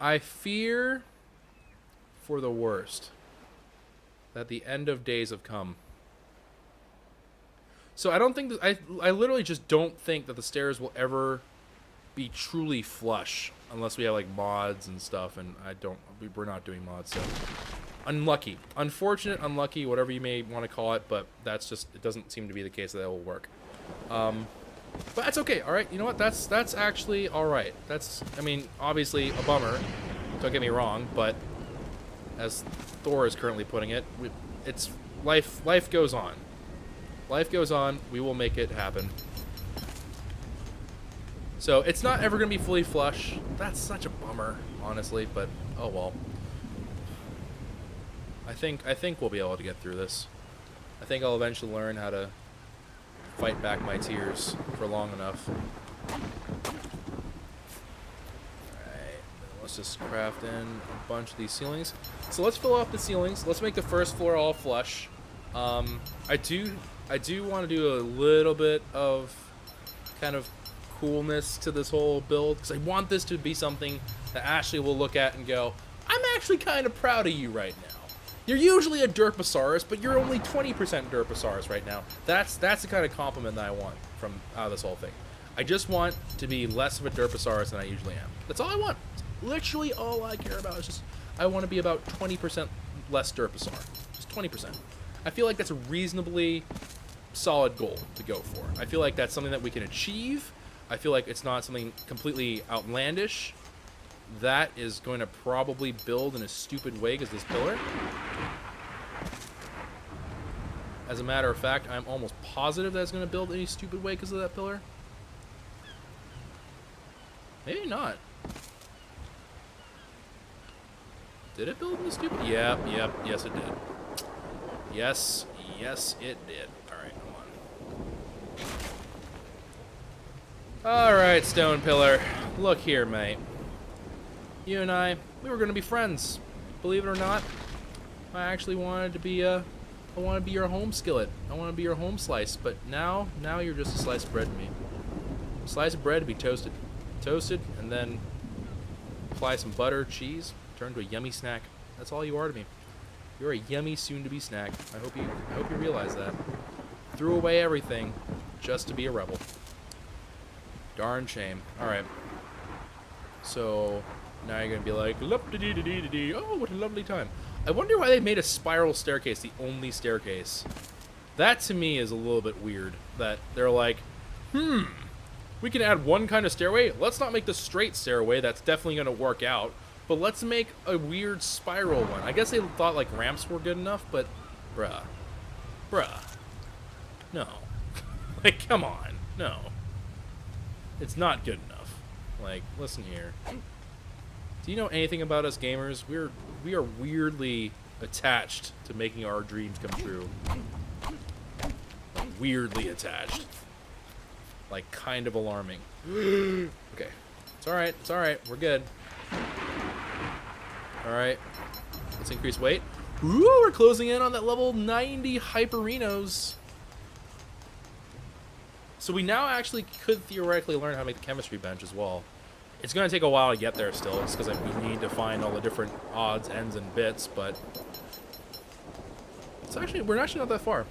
I fear for the worst. That the end of days have come. So I don't think that I literally just don't think that the stairs will ever be truly flush unless we have like mods and stuff, and we're not doing mods, so unlucky, unfortunate, unlucky, whatever you may want to call it, but that's just, it doesn't seem to be the case that will work. But that's okay. All right, you know what? That's actually all right. That's, I mean, obviously a bummer. Don't get me wrong, but as Thor is currently putting it, it's life. Life goes on. Life goes on. We will make it happen. So it's not ever gonna be fully flush. That's such a bummer, honestly. But oh well. I think we'll be able to get through this. I think I'll eventually learn how to fight back my tears for long enough. Let's just craft in a bunch of these ceilings. So let's fill up the ceilings. Let's make the first floor all flush. I do want to do a little bit of kind of coolness to this whole build, because I want this to be something that Ashley will look at and go, I'm actually kind of proud of you right now. You're usually a Derposaurus, but you're only 20% Derposaurus right now. That's the kind of compliment that I want from out of this whole thing. I just want to be less of a Derposaurus than I usually am. That's all I want. Literally all I care about is just, I want to be about 20% less Derposaur. Just 20%. I feel like that's a reasonably solid goal to go for. I feel like that's something that we can achieve. I feel like it's not something completely outlandish. That is going to probably build in a stupid way because this pillar. As a matter of fact, I'm almost positive that it's going to build in a stupid way because of that pillar. Maybe not. Did it build in the stupid? Yep, yes it did. Yes, it did. Alright, come on. Alright, stone pillar. Look here, mate. You and I, we were gonna be friends. Believe it or not, I actually wanted to be I want to be your home skillet. I want to be your home slice, but now you're just a slice of bread to me. A slice of bread to be toasted. Toasted, and then apply some butter, cheese, turn to a yummy snack. That's all you are to me. You're a yummy, soon-to-be snack. I hope you realize that. Threw away everything just to be a rebel. Darn shame. All right. So now you're gonna be like, oh, what a lovely time. I wonder why they made a spiral staircase the only staircase. That to me is a little bit weird. That they're like, we can add one kind of stairway. Let's not make the straight stairway. That's definitely gonna work out. But let's make a weird spiral one. I guess they thought like ramps were good enough, but bruh. No. Like, come on. No. It's not good enough. Like, listen here. Do you know anything about us gamers? We are weirdly attached to making our dreams come true. Weirdly attached. Like, kind of alarming. Okay. It's alright. It's alright. We're good. Alright. Let's increase weight. Ooh, we're closing in on that level 90 Hyperinos. So we now actually could theoretically learn how to make the chemistry bench as well. It's going to take a while to get there still, just because we need to find all the different odds, ends, and bits, but we're actually not that far.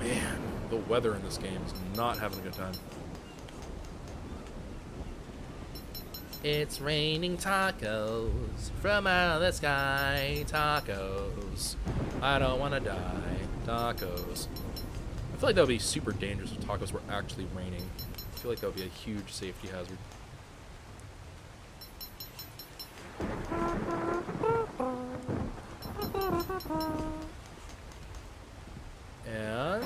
Man, the weather in this game is not having a good time. It's raining tacos from out of the sky, tacos. I don't want to die, tacos. I feel like that would be super dangerous if tacos were actually raining. I feel like that would be a huge safety hazard. And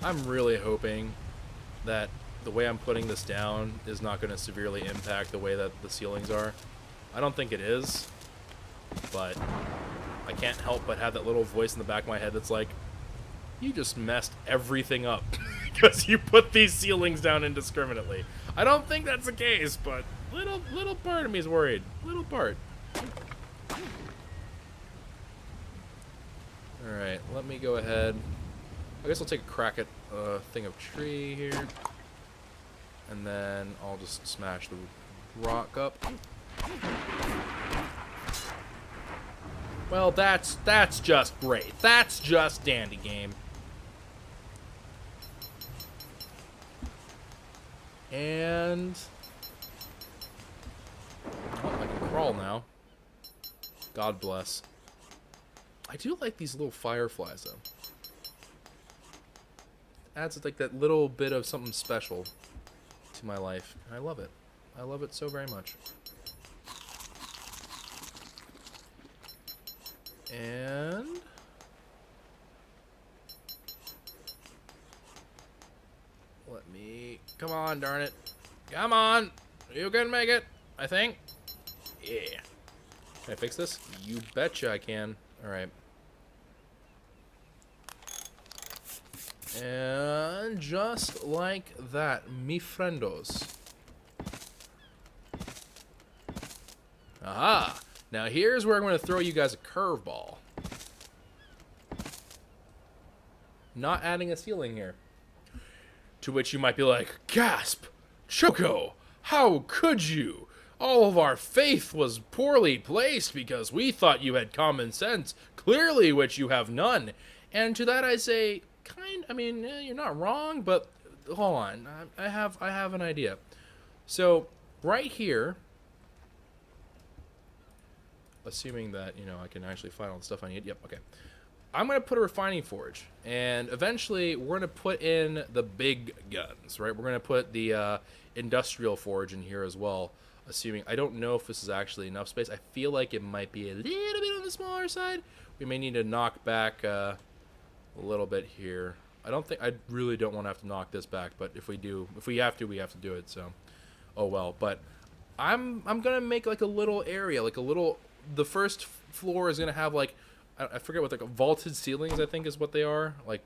I'm really hoping that the way I'm putting this down is not going to severely impact the way that the ceilings are. I don't think it is, but I can't help but have that little voice in the back of my head that's like, you just messed everything up because you put these ceilings down indiscriminately. I don't think that's the case, but little part of me is worried. Little part. Alright, let me go ahead. I guess I'll take a crack at a thing of tree here. And then I'll just smash the rock up. Well, that's just great. That's just dandy game. And oh, I can crawl now. God bless. I do like these little fireflies though. Adds like that little bit of something special to my life. And I love it. I love it so very much. And let me, come on, darn it. Come on. You can make it, I think. Yeah. Can I fix this? You betcha I can. All right. And just like that, mi friendos. Aha! Now here's where I'm going to throw you guys a curveball. Not adding a ceiling here. To which you might be like, gasp! Choco! How could you? All of our faith was poorly placed because we thought you had common sense, clearly which you have none. And to that I say, you're not wrong, but hold on. I have an idea. So, right here, assuming that, I can actually find all the stuff I need. Yep, okay. I'm going to put a refining forge, and eventually we're going to put in the big guns, right? We're going to put the industrial forge in here as well, assuming, I don't know if this is actually enough space. I feel like it might be a little bit on the smaller side. We may need to knock back a little bit here. I really don't want to have to knock this back, but if we have to, we have to do it, so, oh well. But I'm going to make like a little area, the first floor is going to have like, I forget what, like vaulted ceilings, I think is what they are. Like,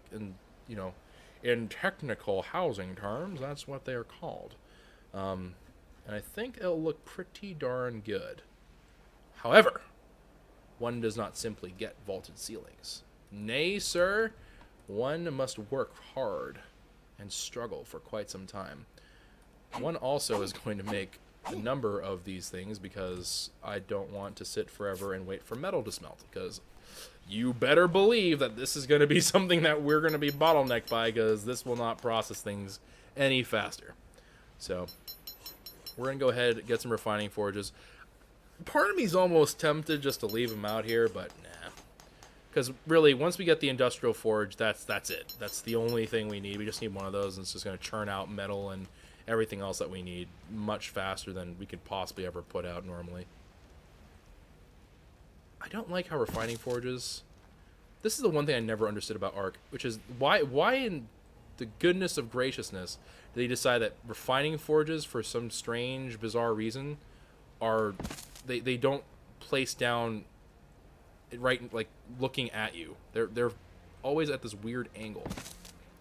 in technical housing terms, that's what they are called. And I think it'll look pretty darn good. However, one does not simply get vaulted ceilings. Nay, sir, one must work hard and struggle for quite some time. One also is going to make a number of these things because I don't want to sit forever and wait for metal to smelt, because you better believe that this is going to be something that we're going to be bottlenecked by, because this will not process things any faster. So we're going to go ahead and get some refining forges. Part of me is almost tempted just to leave them out here, but nah. Because really, once we get the industrial forge, that's it. That's the only thing we need. We just need one of those, and it's just going to churn out metal and everything else that we need much faster than we could possibly ever put out normally. I don't like how refining forges... This is the one thing I never understood about ARK, which is why in the goodness of graciousness did they decide that refining forges, for some strange, bizarre reason, are... They don't place down right, like, looking at you. They're always at this weird angle.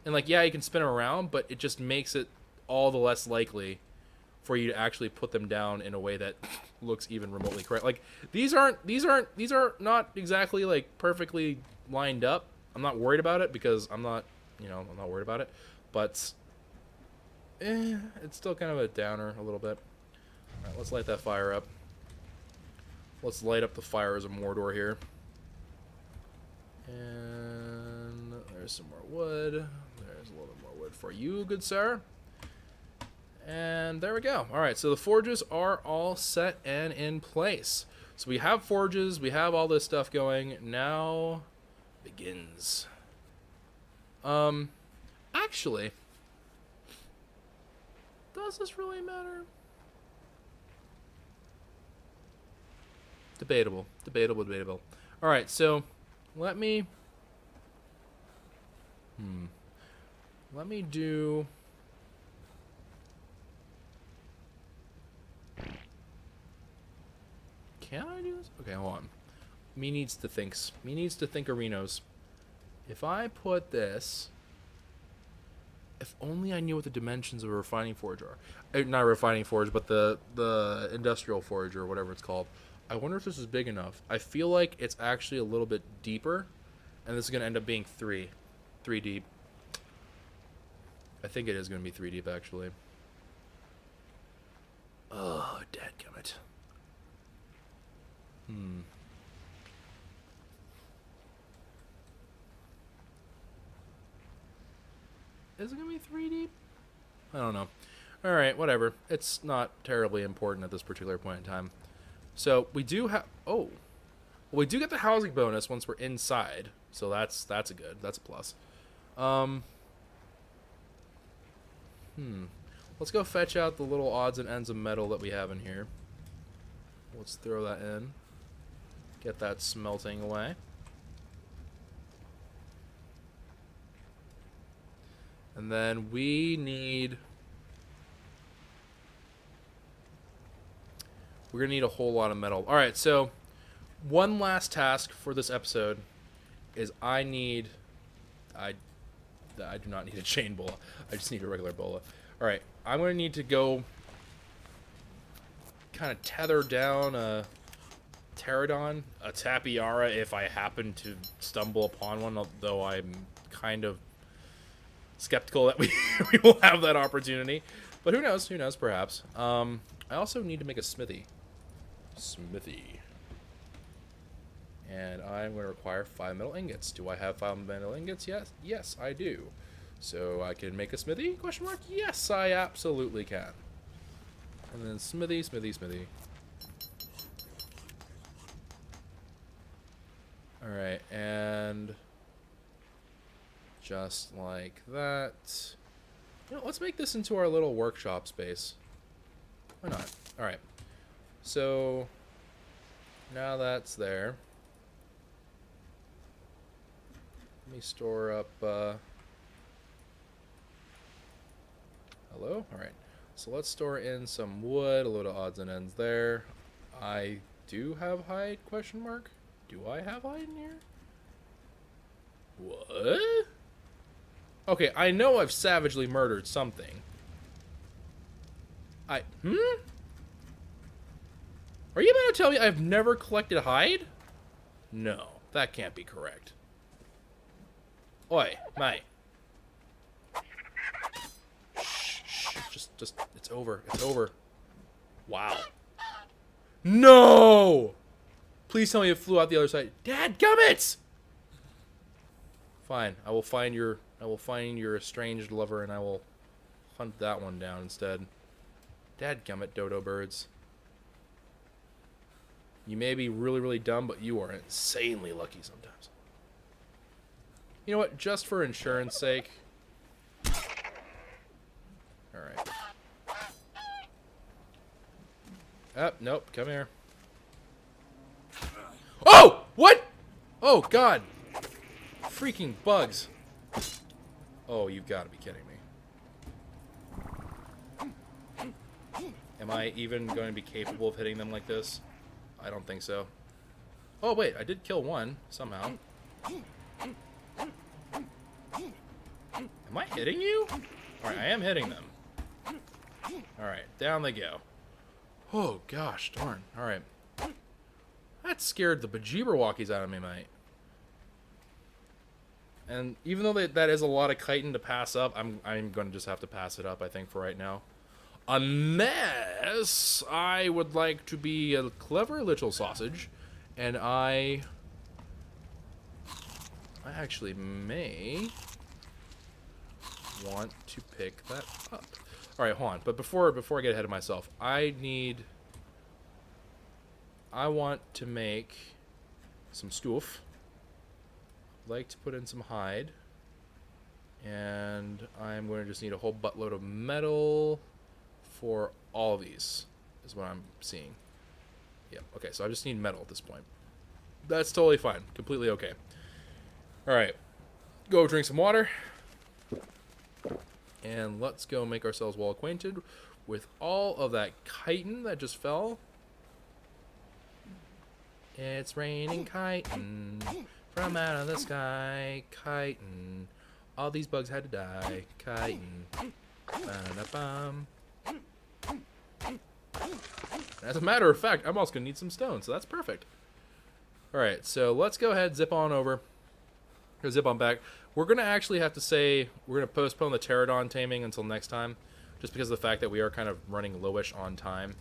And, like, yeah, you can spin them around, but it just makes it all the less likely for you to actually put them down in a way that looks even remotely correct. Like, these are not exactly like perfectly lined up. I'm not worried about it because I'm not worried about it, but it's still kind of a downer a little bit. All right, let's light that fire up. Let's light up the fires of Mordor here. And there's some more wood. There's a little bit more wood for you, good sir. And there we go. All right, so the forges are all set and in place. So we have forges, we have all this stuff going. Now begins. Actually, does this really matter? Debatable. All right, so let me Let me do... Can I do this? Okay, hold on. Me needs to think arenos. If I put this... If only I knew what the dimensions of a refining forge are. Not a refining forge, but the industrial forge or whatever it's called. I wonder if this is big enough. I feel like it's actually a little bit deeper. And this is going to end up being 3 deep. I think it is going to be 3 deep, actually. Oh, dadgummit. Is it going to be 3 deep? I don't know. Alright, whatever. It's not terribly important at this particular point in time. So, we do have... Oh. Well, we do get the housing bonus once we're inside. So that's a good. That's a plus. Let's go fetch out the little odds and ends of metal that we have in here. Let's throw that in. Get that smelting away. And then we need... We're going to need a whole lot of metal. Alright, so one last task for this episode is I do not need a chain bola. I just need a regular bola. Alright, I'm going to need to go kind of tether down a pterodon, a tapiara if I happen to stumble upon one, although I'm kind of skeptical that we will have that opportunity. But who knows, perhaps. I also need to make a smithy. And I'm going to require 5 metal ingots. Do I have 5 metal ingots? Yes, I do. So I can make a smithy? Question mark? Yes, I absolutely can. And then smithy. Alright, and just like that. You know, let's make this into our little workshop space. Why not? Alright. So now that's there. Let me store up, hello? Alright. So let's store in some wood, a load of odds and ends there. I do have hide, question mark? Do I have hide in here? What? Okay, I know I've savagely murdered something. Are you about to tell me I've never collected hide? No, that can't be correct. Oi, mate. Shh, just, it's over. Wow. No! Please tell me it flew out the other side. Dadgummit! Fine, I will find your estranged lover and I will hunt that one down instead. Dadgummit, dodo birds. You may be really, really dumb, but you are insanely lucky sometimes. You know what? Just for insurance sake. Alright. Nope. Come here. Oh! What? Oh, God. Freaking bugs. Oh, you've got to be kidding me. Am I even going to be capable of hitting them like this? I don't think so. Oh, wait. I did kill one, somehow. Am I hitting you? Alright, I am hitting them. Alright, down they go. Oh, gosh, darn. Alright. That scared the bejeeber-walkies out of me, mate. And even though that is a lot of chitin to pass up, I'm going to just have to pass it up, I think, for right now. Unless I would like to be a clever little sausage, and I actually may want to pick that up. Alright, hold on. But before I get ahead of myself, I want to make some stuff. I'd like to put in some hide. And I'm going to just need a whole buttload of metal for all these, is what I'm seeing. Yeah, okay, so I just need metal at this point. That's totally fine. Completely okay. Alright. Go drink some water. And let's go make ourselves well acquainted with all of that chitin that just fell. It's raining chitin from out of the sky. Chitin. All these bugs had to die. Chitin. Ba-da-da-bum. As a matter of fact, I'm also going to need some stone, so that's perfect. Alright, so let's go ahead, zip on over. Or zip on back. We're going to actually have to say we're going to postpone the pterodon taming until next time, just because of the fact that we are kind of running lowish on time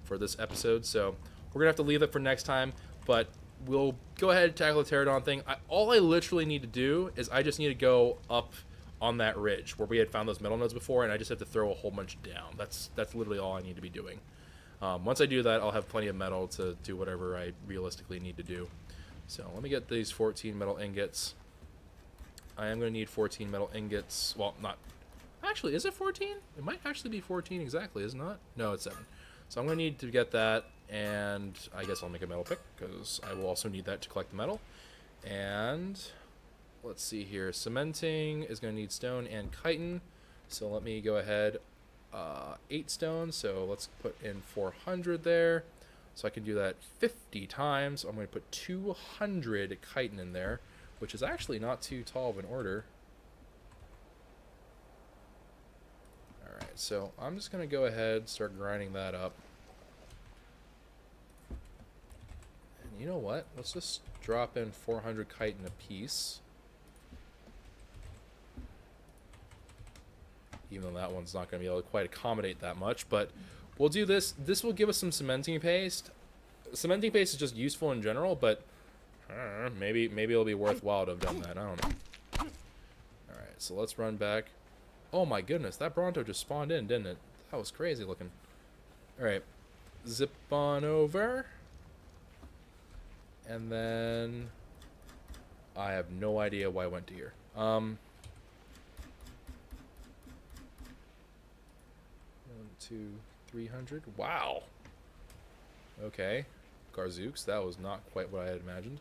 for this episode. So we're going to have to leave it for next time, but we'll go ahead and tackle the pterodon thing. All I literally need to do is I just need to go up on that ridge where we had found those metal nodes before, and I just have to throw a whole bunch down. That's literally all I need to be doing. Once I do that, I'll have plenty of metal to do whatever I realistically need to do. So let me get these 14 metal ingots. I am going to need 14 metal ingots. Well, not... Actually, is it 14? It might actually be 14 exactly, is it not? No, it's 7. So I'm going to need to get that, and I guess I'll make a metal pick, because I will also need that to collect the metal. And let's see here. Cementing is going to need stone and chitin. So let me go ahead. 8 stone, so let's put in 400 there. So I can do that 50 times. I'm going to put 200 chitin in there, which is actually not too tall of an order. Alright, so I'm just going to go ahead, start grinding that up. And you know what? Let's just drop in 400 chitin a piece. Even though that one's not going to be able to quite accommodate that much, but we'll do this. This will give us some cementing paste. Cementing paste is just useful in general, but I don't know, maybe it'll be worthwhile to have done that. I don't know. Alright, so let's run back. Oh my goodness, that Bronto just spawned in, didn't it? That was crazy looking. Alright, zip on over. And then I have no idea why I went to here. 300. Wow. Okay. Garzooks. That was not quite what I had imagined.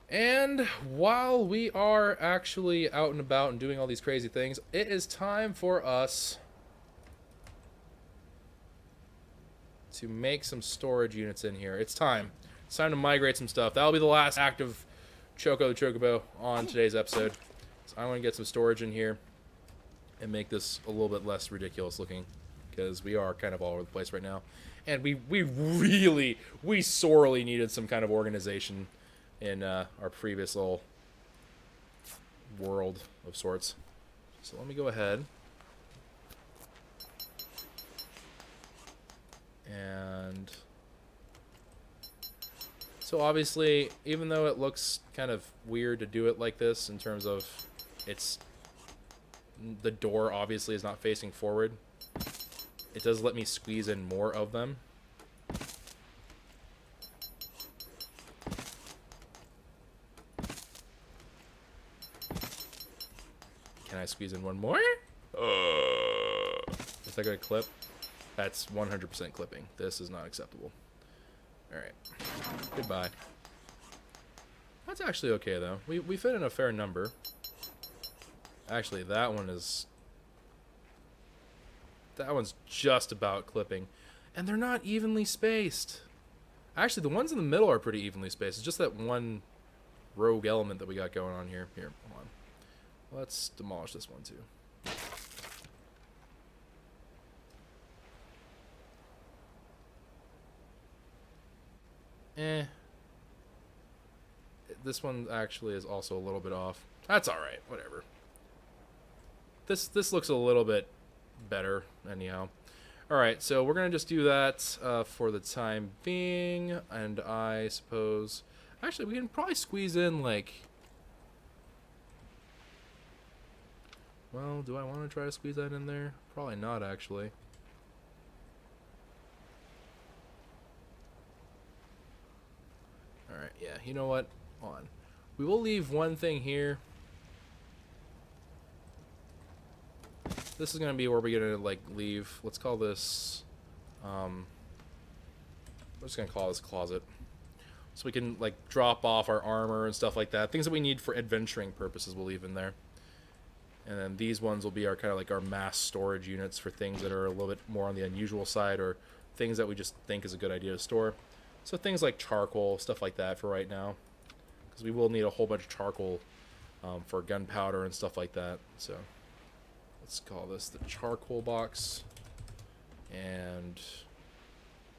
And while we are actually out and about and doing all these crazy things, it is time for us to make some storage units in here. It's time. It's time to migrate some stuff. That'll be the last act of Choco the Chocobo on today's episode. So I want to get some storage in here and make this a little bit less ridiculous looking, because we are kind of all over the place right now, and we sorely needed some kind of organization in our previous little world of sorts. So let me go ahead and so obviously, even though it looks kind of weird to do it like this in terms of the door obviously is not facing forward, it does let me squeeze in more of them. Can I squeeze in one more? Is that going to clip? That's 100% clipping. This is not acceptable. Alright. Goodbye. That's actually okay, though. We fit in a fair number. Actually, that one's just about clipping. And they're not evenly spaced. Actually, the ones in the middle are pretty evenly spaced. It's just that one rogue element that we got going on here. Here, hold on. Let's demolish this one, too. This one actually is also a little bit off. That's alright, whatever. This looks a little bit better, anyhow. Alright, so we're going to just do that for the time being, and I suppose... Actually, we can probably squeeze in, like... Well, do I want to try to squeeze that in there? Probably not, actually. Alright, yeah, you know what? Hold on. We will leave one thing here. This is going to be where we're going to, like, leave. Let's call this... we're just going to call this closet. So we can, like, drop off our armor and stuff like that. Things that we need for adventuring purposes we'll leave in there. And then these ones will be our kind of like our mass storage units for things that are a little bit more on the unusual side, or things that we just think is a good idea to store. So things like charcoal, stuff like that for right now, because we will need a whole bunch of charcoal for gunpowder and stuff like that. So let's call this the charcoal box. And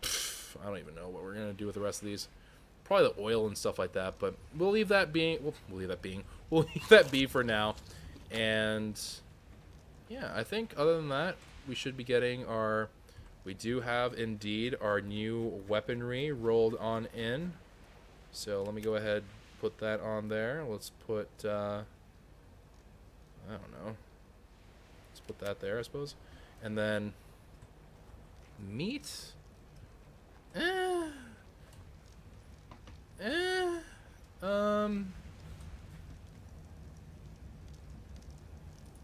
I don't even know what we're gonna do with the rest of these. Probably the oil and stuff like that, but we'll leave that being. We'll leave that be for now. And yeah, I think other than that, we should be getting our. We do have indeed our new weaponry rolled on in. So let me go ahead, put that on there. Let's put. I don't know. Let's put that there, I suppose, and then meat.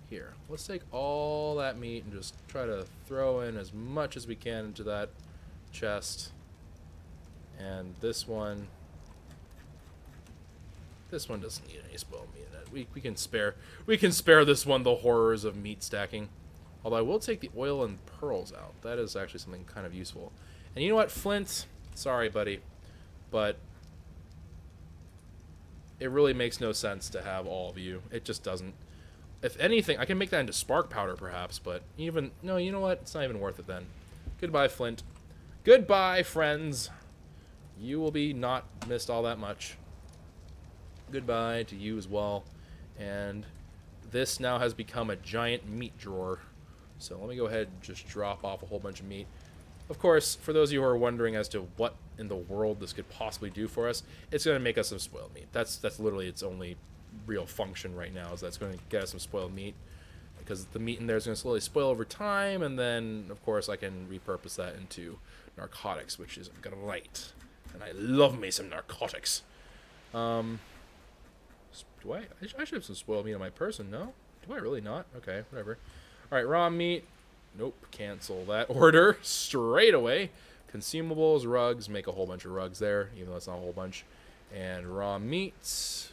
Here, let's take all that meat and just try to throw in as much as we can into that chest. And this one doesn't need any spoiled meat in it. We can spare this one the horrors of meat stacking. Although I will take the oil and pearls out. That is actually something kind of useful. And you know what, Flint? Sorry, buddy, but it really makes no sense to have all of you. It just doesn't. If anything, I can make that into spark powder, perhaps, but no, you know what? It's not even worth it then. Goodbye, Flint. Goodbye, friends. You will be not missed all that much. Goodbye to you as well. And this now has become a giant meat drawer. So let me go ahead and just drop off a whole bunch of meat. Of course, for those of you who are wondering as to what in the world this could possibly do for us, it's going to make us some spoiled meat. That's literally its only real function right now, is that's going to get us some spoiled meat, because the meat in there is going to slowly spoil over time, and then of course I can repurpose that into narcotics, which is great, and I love me some narcotics. I should have some spoiled meat on my person. No, do I really not? Okay, whatever. All right, raw meat. Nope, cancel that order straight away. Consumables, rugs, make a whole bunch of rugs there, even though it's not a whole bunch. And raw meats.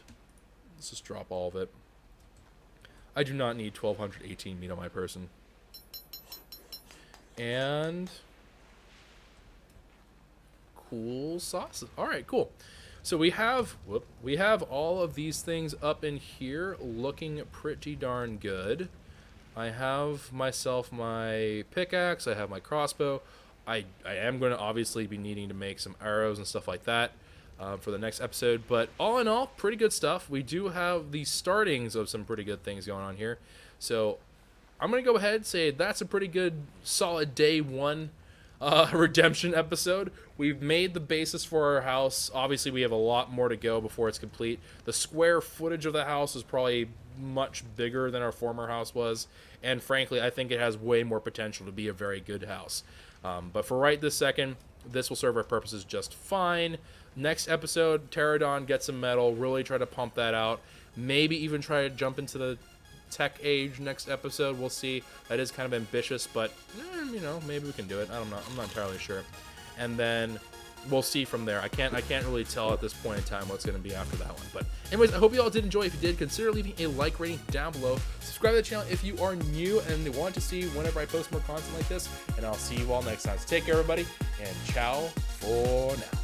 Let's just drop all of it. I do not need 1218 meat on my person. And cool sauces. All right, cool. So we have all of these things up in here looking pretty darn good. I have myself my pickaxe. I have my crossbow. I am going to obviously be needing to make some arrows and stuff like that for the next episode. But all in all, pretty good stuff. We do have the startings of some pretty good things going on here. So I'm going to go ahead and say that's a pretty good, solid day one redemption episode. We've made the basis for our house. Obviously, we have a lot more to go before it's complete. The square footage of the house is probably much bigger than our former house was, and frankly, I think it has way more potential to be a very good house. But for right this second, this will serve our purposes just fine. Next episode, Pterodon gets some metal, really try to pump that out. Maybe even try to jump into the tech age next episode. We'll see. That is kind of ambitious, but you know, maybe we can do it. I'm not entirely sure. And then we'll see from there. I can't really tell at this point in time what's going to be after that one. But anyways, I hope you all did enjoy. If you did, consider leaving a like rating down below. Subscribe to the channel if you are new and want to see whenever I post more content like this. And I'll see you all next time. So take care, everybody, and ciao for now.